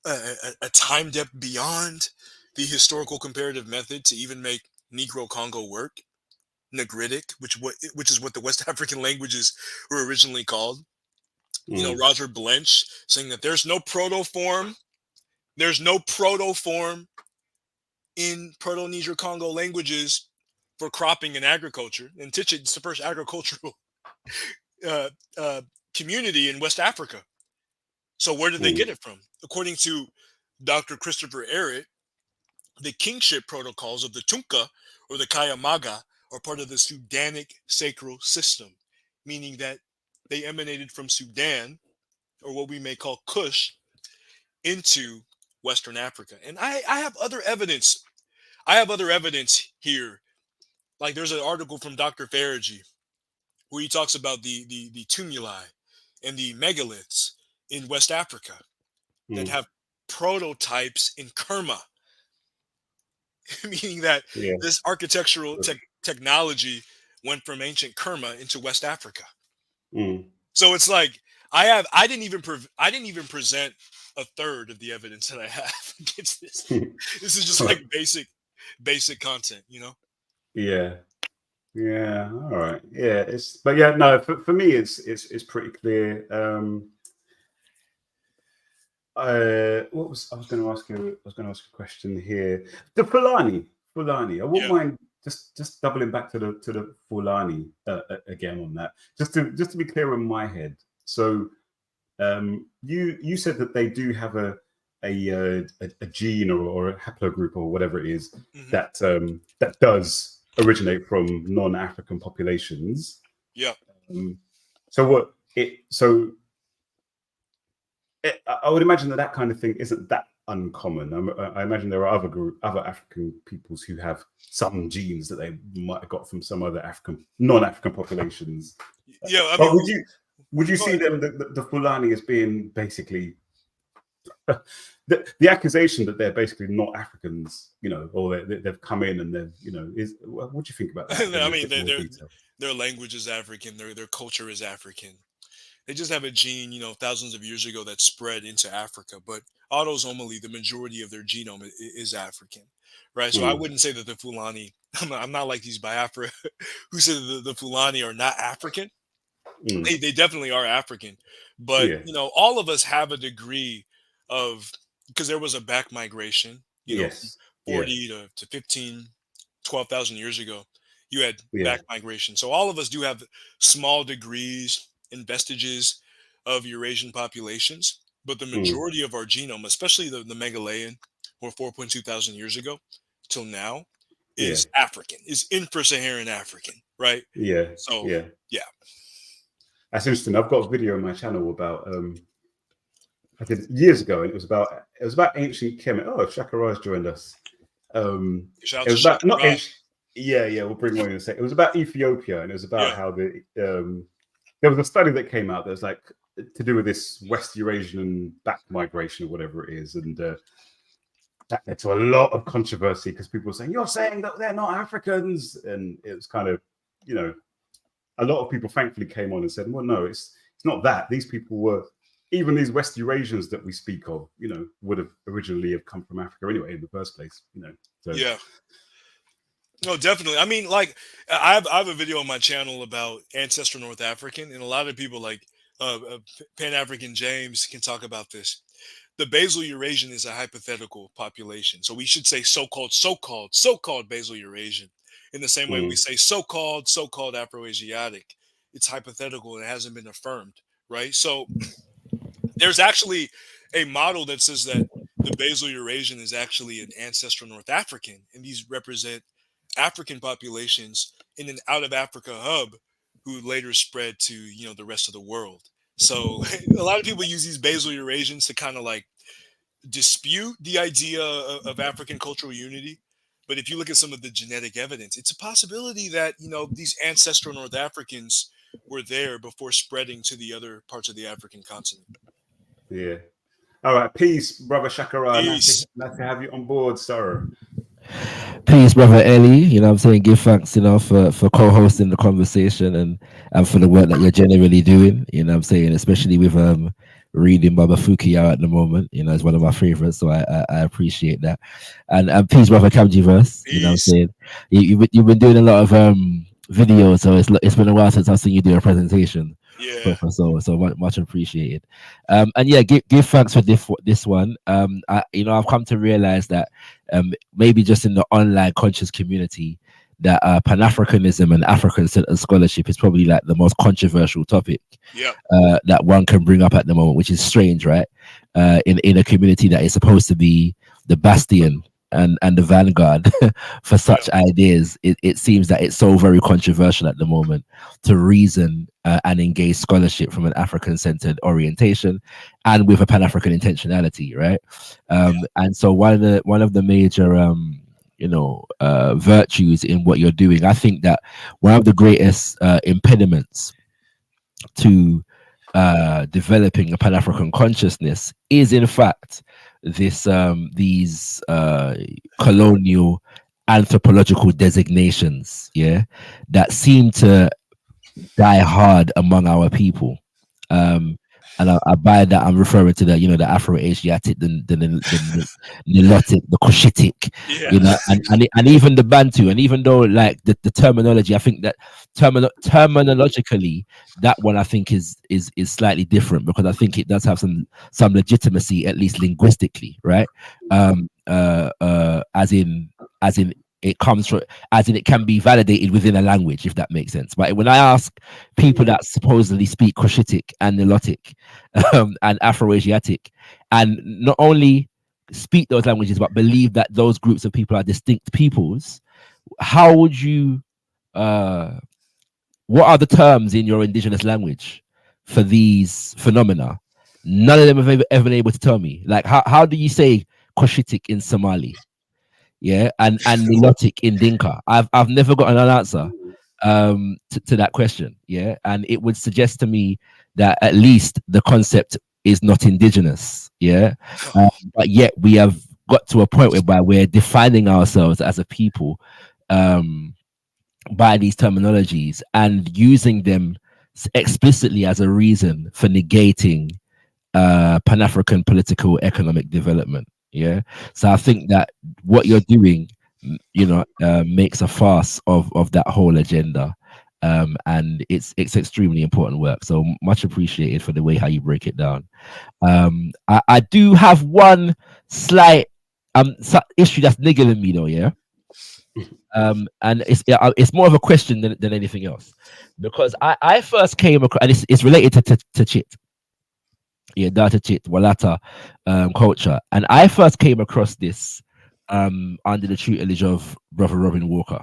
a time depth beyond the historical comparative method to even make Negro Congo work. Negritic, which is what the West African languages were originally called. mm, Roger Blench saying that there's no proto form in Proto-Niger Congo languages for cropping and agriculture. And Tichit is the first agricultural uh, uh, community in West Africa. So where did they get it from? According to Dr. Christopher Ehret, the kingship protocols of the Tunka or the Kayamaga are part of the Sudanic sacral system, meaning that they emanated from Sudan, or what we may call Kush, into Western Africa. And I have other evidence. I have other evidence here. Like there's an article from Dr. Faraghi where he talks about the tumuli and the megaliths in West Africa that have prototypes in Kerma, meaning that this architectural technology went from ancient Kerma into West Africa. So it's like I didn't even present a third of the evidence that I have against this. This is just like basic content, you know? Yeah. Yeah. All right. Yeah. But yeah, no, for me, it's pretty clear. I was going to ask you a question here. The Fulani. I wouldn't mind just doubling back to the Fulani again on that. Just to be clear in my head. So, you said that they do have a gene or a haplogroup or whatever it is that does originate from non-African populations. Yeah. I would imagine that kind of thing isn't that uncommon. I imagine there are other African peoples who have some genes that they might have got from some other non-African populations. Yeah, I but mean, would you see them the Fulani as being basically the accusation that they're basically not Africans, you know, or they've come in and they've, you know, what do you think about that? I mean, their language is African, their culture is African. They just have a gene, you know, thousands of years ago that spread into Africa, but autosomally, the majority of their genome is African, right? So I wouldn't say that the Fulani, I'm not like these Biafra who say that the Fulani are not African. They definitely are African, but you know, all of us have a degree of, because there was a back migration, you know, from 40 to 15, 12,000 years ago, you had back migration. So all of us do have small degrees and vestiges of Eurasian populations, but the majority of our genome, especially the Megalayan, or 4.2 thousand years ago till now, is African, is infra-Saharan African, right? So that's interesting. I've got a video on my channel about I did years ago, and it was about ancient Kemet. Oh, Shakarai's joined us. It was about not ancient. We'll bring one in a sec. It was about Ethiopia, and it was about how there was a study that came out that was like to do with this West Eurasian back migration or whatever it is, and that led to a lot of controversy because people were saying, "You're saying that they're not Africans," and it was kind of, you know, a lot of people thankfully came on and said, "Well, no, it's not that. These people were, even these West Eurasians that we speak of, you know, would have originally have come from Africa anyway in the first place, you know." So, no, definitely. I mean, like, I have a video on my channel about ancestral North African, and a lot of people like Pan-African James can talk about this. The Basal Eurasian is a hypothetical population, so we should say so-called Basal Eurasian. In the same way we say so-called Afro-Asiatic. It's hypothetical and it hasn't been affirmed, right? So there's actually a model that says that the Basal Eurasian is actually an ancestral North African, and these represent African populations in an out of Africa hub who later spread to, you know, the rest of the world. So a lot of people use these Basal Eurasians to kind of like dispute the idea of African cultural unity. But if you look at some of the genetic evidence, it's a possibility that, you know, these ancestral North Africans were there before spreading to the other parts of the African continent. Yeah. All right. Peace, brother Shakara. Peace. Nice to have you on board, sir. Peace, brother Ellie. You know what I'm saying? Give thanks, you know, for co-hosting the conversation and for the work that you're generally doing. You know what I'm saying? Especially with reading Baba Fukuyama at the moment. You know, it's one of my favorites, so I appreciate that. And peace, brother Kamjiverse. You know what I'm saying? You've been doing a lot of videos, so it's been a while since I've seen you do a presentation. Yeah. So much appreciated. And yeah, give thanks for this one. I've come to realize that maybe just in the online conscious community, that Pan-Africanism and African-centered scholarship is probably like the most controversial topic that one can bring up at the moment, which is strange, right? In a community that is supposed to be the bastion and the vanguard for such ideas, it seems that it's so very controversial at the moment to reason and engage scholarship from an African-centered orientation and with a Pan-African intentionality, right? And so one of the major virtues in what you're doing, I think that one of the greatest impediments to developing a Pan-African consciousness is in fact these colonial anthropological designations, that seem to die hard among our people. And by that, I'm referring to the Afro-Asiatic, the Nilotic, the Cushitic, and even the Bantu. And even though like the terminology, I think that terminologically, that one I think is slightly different, because I think it does have some legitimacy, at least linguistically, right? As in it comes from, as in it can be validated within a language, if that makes sense. But when I ask people that supposedly speak Cushitic and Nilotic and Afro-Asiatic, and not only speak those languages but believe that those groups of people are distinct peoples, how would you what are the terms in your indigenous language for these phenomena? None of them have ever been able to tell me. Like, how do you say Cushitic in Somali? And Nilotic in Dinka. I've never gotten an answer to that question. And it would suggest to me that at least the concept is not indigenous. But yet we have got to a point whereby we're defining ourselves as a people by these terminologies and using them explicitly as a reason for negating Pan-African political economic development. So I think that what you're doing, makes a farce of that whole agenda, and it's extremely important work. So much appreciated for the way how you break it down. I do have one slight issue that's niggling me though, and it's more of a question than anything else, because I first came across, and it's related to Chit. Data Chit, Walata culture. And I first came across this under the tutelage of Brother Robin Walker,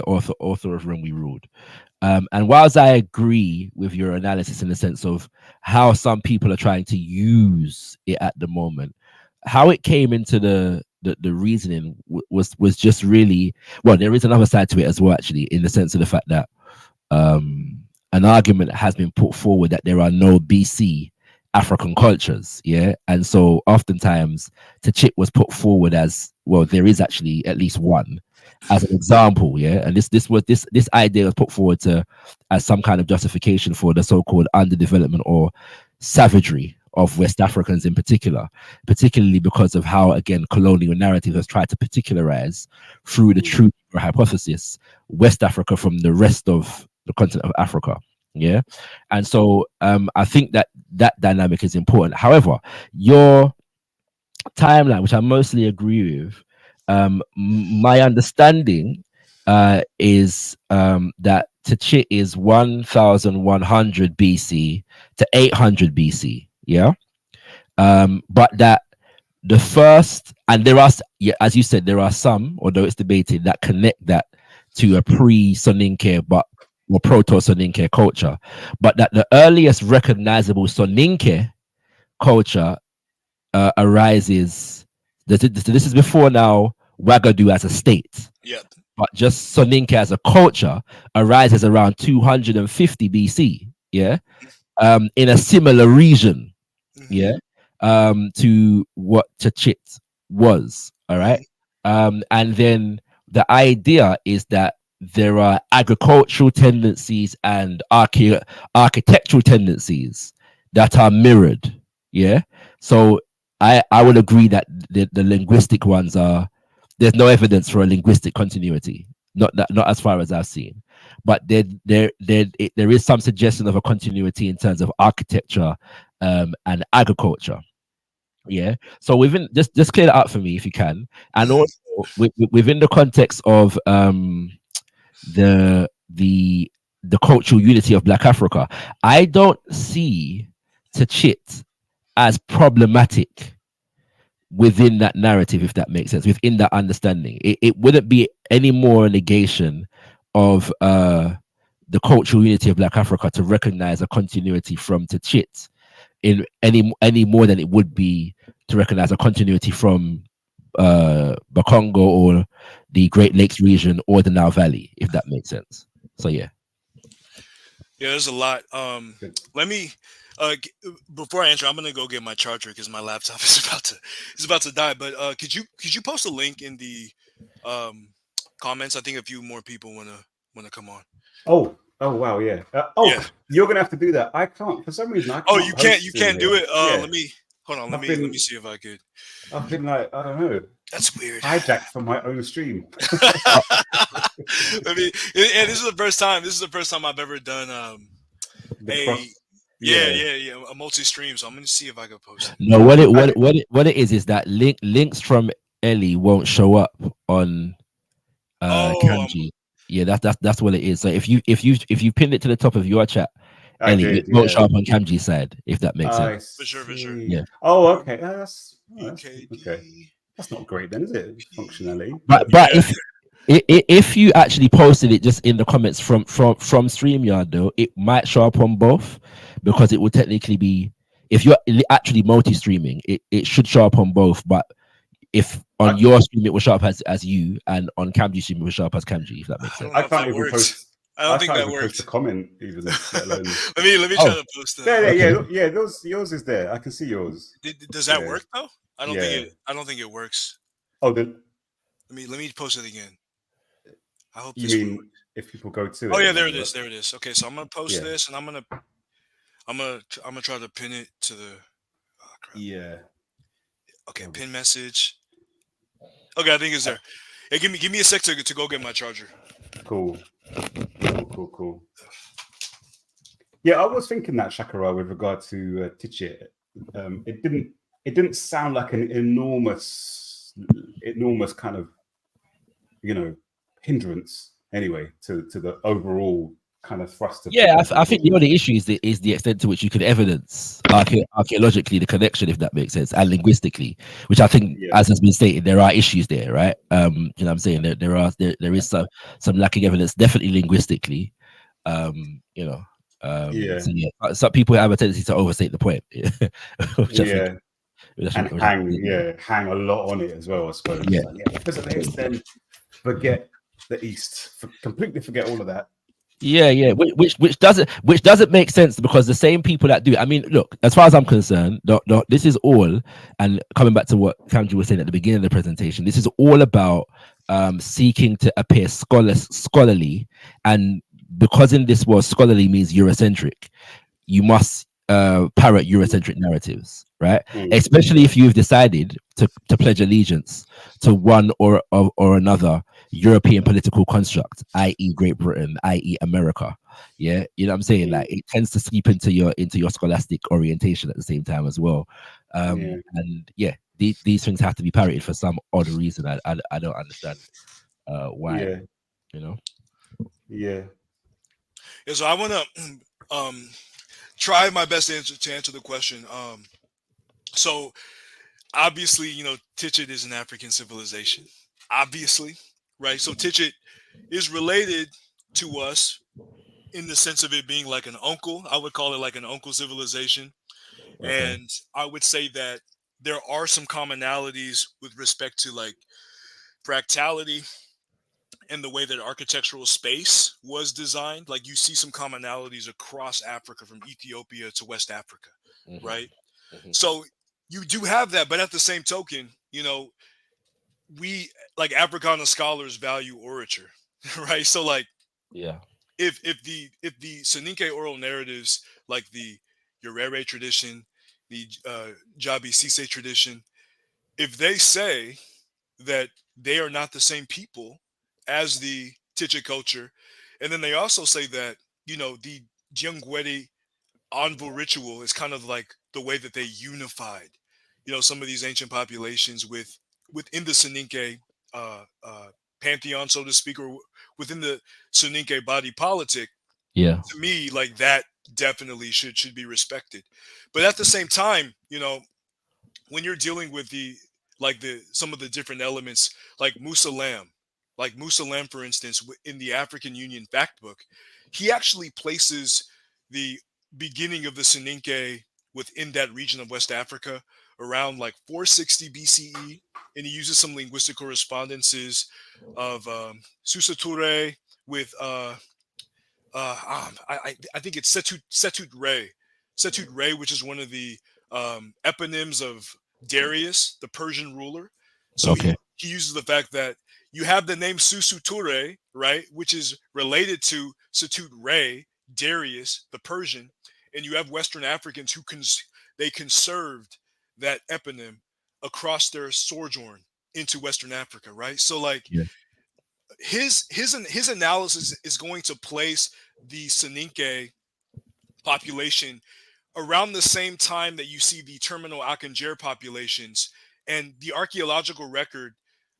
author of When We Ruled. And whilst I agree with your analysis in the sense of how some people are trying to use it at the moment, how it came into the reasoning was just really, well, there is another side to it as well, actually, in the sense of the fact that an argument has been put forward that there are no BC African cultures, and so oftentimes Chit was put forward as, well, there is actually at least one as an example, and this idea was put forward as some kind of justification for the so-called underdevelopment or savagery of West Africans in particularly because of how, again, colonial narrative has tried to particularize through the true hypothesis West Africa from the rest of the continent of Africa. And so I think that dynamic is important. However, your timeline, which I mostly agree with, my understanding is that Chit is 1100 BC to 800 BC, but that the first, and there are, as you said, there are some, although it's debated, that connect that to a pre-Soninke or proto-Soninke culture, but that the earliest recognizable Soninke culture arises, this is before now Ouagadougou as a state, but just Soninke as a culture arises around 250 BC, in a similar region, to what Chit was, all right? And then the idea is that there are agricultural tendencies and architectural tendencies that are mirrored. So I would agree that the linguistic ones are, there's no evidence for a linguistic continuity, not as far as I've seen, but there is some suggestion of a continuity in terms of architecture and agriculture. So within, just clear that up for me if you can, and also within the context of the cultural unity of Black Africa. I don't see Techit as problematic within that narrative, if that makes sense, within that understanding. It wouldn't be any more a negation of the cultural unity of Black Africa to recognize a continuity from Techit in any more than it would be to recognize a continuity from Bakongo or the Great Lakes region or the Nile Valley, if that makes sense. So yeah. Yeah, there's a lot. Good. Let me before I answer, I'm gonna go get my charger because my laptop is about to die. But could you post a link in the comments? I think a few more people wanna come on. Oh wow, yeah. Yeah. You're gonna have to do that. I can't for some reason. I can't. Oh, you can't in do here. it. Yeah. Let me hold on. Let I've me been- see if I could. I've been like, I don't know, That's weird. hijacked from my own stream. I mean, and this is the first time. This is the first time I've ever done a multi-stream. So I'm gonna see if I can post it. No, what it is that links from Ellie won't show up on Kanji. Yeah, that's what it is. So if you pin it to the top of your chat, Ellie, it won't show up on Kanji's side, if that makes sense. For sure. Yeah. Oh, okay. That's EKD. okay. That's not great then, is it? Functionally. But if you actually posted it just in the comments from StreamYard, though, it might show up on both, because it would technically be, if you're actually multi-streaming, it should show up on both. But if on your stream it will show up as you, and on Kamji's stream it will show up as Kamji, if that makes sense. I can't even post. I don't think that works. Post a comment even. Let alone... let me try to post that. Yeah. Yours is there. I can see yours. Does that work though? I don't think it works. Oh, then let me post it again. I hope. You mean works. If people go to? Oh yeah, there it is. There it is. Okay, so I'm gonna post this, and I'm gonna try to pin it to the. Oh, crap. Yeah. Okay, pin message. Okay, I think it's there. Hey, give me a sec to go get my charger. Cool. Yeah, I was thinking that, Shakara, with regard to Techit. It didn't sound like an enormous kind of, hindrance anyway to the overall kind of thrust of. Yeah, I think the only issue is the extent to which you could evidence archaeologically the connection, if that makes sense, and linguistically, which I think, as has been stated, there are issues there, right? You know what I'm saying? There is some lacking evidence, definitely linguistically. So some people have a tendency to overstate the point. Hang a lot on it as well, I suppose. Yeah, because of this, then forget the East, completely forget all of that. Yeah, which doesn't make sense, because the same people that do. I mean, look, as far as I'm concerned, this is all, and coming back to what Kamji was saying at the beginning of the presentation, this is all about seeking to appear scholarly, and because in this world scholarly means Eurocentric, you must parrot Eurocentric narratives, right? Especially if you've decided to pledge allegiance to one or another European political construct, i.e. Great Britain, i.e. America. Yeah, you know what I'm saying? Like, it tends to seep into your scholastic orientation at the same time as well. And these things have to be parroted for some odd reason. I don't understand why. Yeah, so I want to try my best to answer the question. So obviously, Techit is an African civilization, obviously, right? So Techit is related to us in the sense of it being like an uncle. I would call it like an uncle civilization. Okay. And I would say that there are some commonalities with respect to like fractality and the way that architectural space was designed. Like, you see some commonalities across Africa, from Ethiopia to West Africa, right? So you do have that, but at the same token, we, like, Africana scholars value orature, right? So like, if the Soninke oral narratives, like the Yorere tradition, the Jabi Sise tradition, if they say that they are not the same people as the Techit culture, and then they also say that the Jiangwedi Anvu ritual is kind of like the way that they unified some of these ancient populations within the Soninke pantheon, so to speak, or within the Soninke body politic, Yeah. to me, like that definitely should be respected. But at the same time, you know, when you're dealing with some of the different elements, like Musa Lam, for instance, in the African Union Fact Book, he actually places the beginning of the Soninke within that region of West Africa around like 460 BCE, and he uses some linguistic correspondences of Susa Toure with I think it's Setut Ray, which is one of the eponyms of Darius, the Persian ruler. So Okay. he uses the fact that you have the name Susu Ture, right, which is related to Setut Ray, Darius, the Persian, and you have Western Africans who they conserved that eponym across their sojourn into Western Africa, right? So like Yeah. his analysis is going to place the Soninke population around the same time that you see the terminal Akanjer populations, and the archaeological record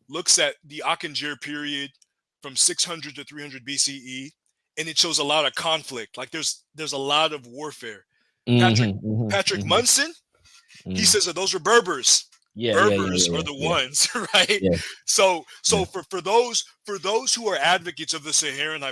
looks at the Akanjer period from 600 to 300 BCE, and it shows a lot of conflict. Like there's a lot of warfare. Patrick Munson, he says that those are Berbers. Berbers are the ones, right? Yeah. So for those who are advocates of the Saharan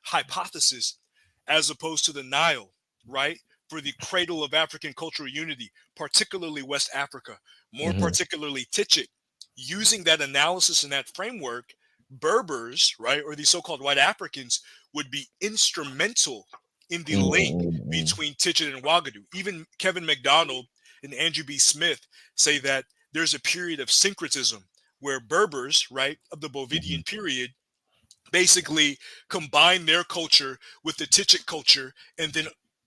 hypothesis, as opposed to the Nile, right, for the cradle of African cultural unity, particularly West Africa, more particularly Tichik, using that analysis and that framework, Berbers, right, or the so-called white Africans, would be instrumental in the link between Tichik and Ouagadougou. Even Kevin McDonald and Andrew B. Smith say that there's a period of syncretism where Berbers, right, of the Bovidian period, basically combine their culture with the Tichik culture, and then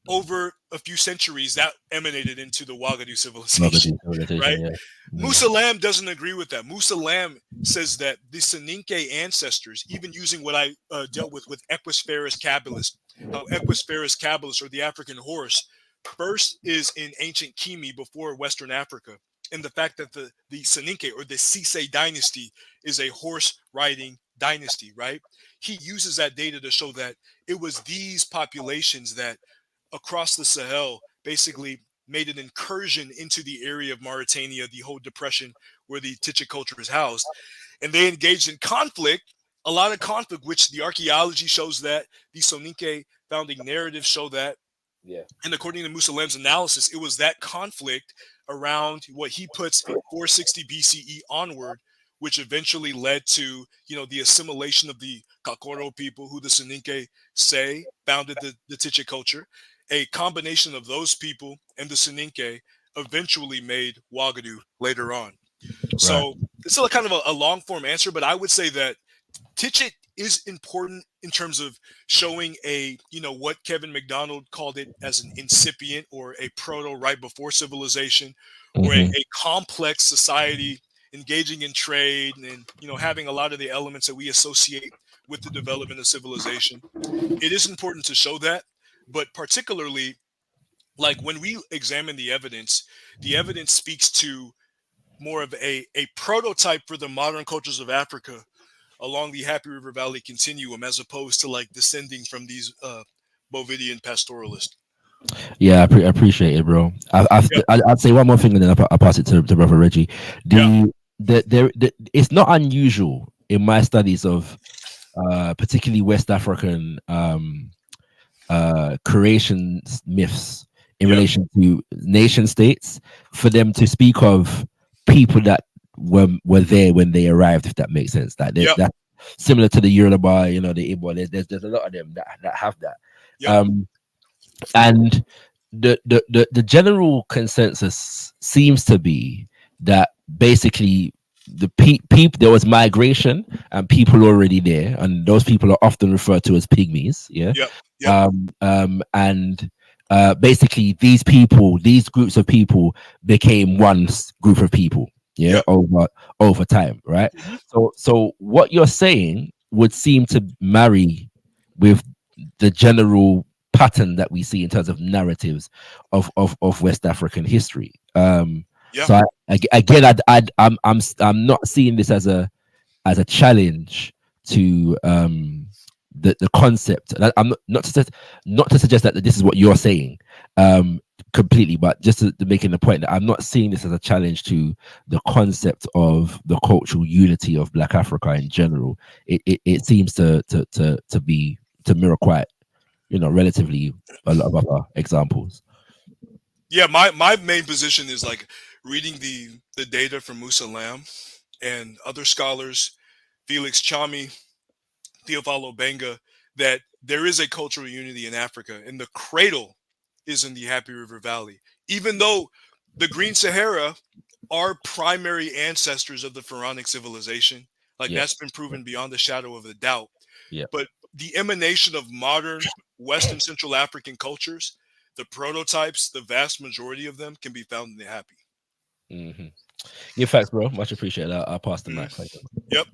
over a few centuries that emanated into the Ouagadougou civilization, right? Yeah. Musa Lam doesn't agree with that. Musa Lam says that the Soninke ancestors, even using what I dealt with Equus Cabalists, how Equus Cabalists, or the African horse, first is in ancient Kimi before Western Africa, and the fact that the Soninke, or the Sise dynasty, is a horse riding dynasty, right? He uses that data to show that it was these populations that across the Sahel basically made an incursion into the area of Mauritania, the whole depression where the Tichik culture is housed, and they engaged in conflict, a lot of conflict, which the archaeology shows that, the Soninke founding narratives show that. Yeah. And according to Musa Lam's analysis, it was that conflict around what he puts 460 BCE onward, which eventually led to, the assimilation of the Kakoro people, who the Soninke say founded the Tichik culture. A combination of those people and the Soninke eventually made Ouagadougou later on. Right. So it's a kind of a long form answer, but I would say that Tichik is important in terms of showing what Kevin McDonald called it as an incipient or a proto right before civilization, or a complex society engaging in trade and having a lot of the elements that we associate with the development of civilization. It is important to show that, but particularly, like when we examine the evidence speaks to more of a prototype for the modern cultures of Africa along the Hapi River Valley continuum, as opposed to like descending from these Bovidian pastoralists. Yeah, I appreciate it, bro. I'd say one more thing, and then I'll pass it to Brother Reggie. It's not unusual in my studies of particularly West African creation myths in relation to nation states, for them to speak of people that were there when they arrived, if that makes sense. That that's similar to the Yoruba, the Igbo. There's a lot of them that have that. And the general consensus seems to be that basically the people, there was migration and people already there, and those people are often referred to as pygmies. And basically these groups of people became one group of people over time, right? So what you're saying would seem to marry with the general pattern that we see in terms of narratives of West African history. So again, I'm not seeing this as a challenge to the concept. And I'm not to suggest that this is what you're saying completely, but just to making the point that I'm not seeing this as a challenge to the concept of the cultural unity of Black Africa in general. It seems to mirror quite, relatively a lot of other examples. Yeah, my main position is like reading the data from Musa Lam and other scholars, Felix Chami, Theophilo Benga, that there is a cultural unity in Africa, and the cradle is in the Hapi River Valley. Even though the Green Sahara are primary ancestors of the Pharaonic civilization, like that's been proven beyond the shadow of a doubt. Yeah. But the emanation of modern West and Central African cultures, the prototypes, the vast majority of them can be found in the Hapi. Mm-hmm. Yeah, facts, bro. Much appreciated. I'll pass the mic. Yep.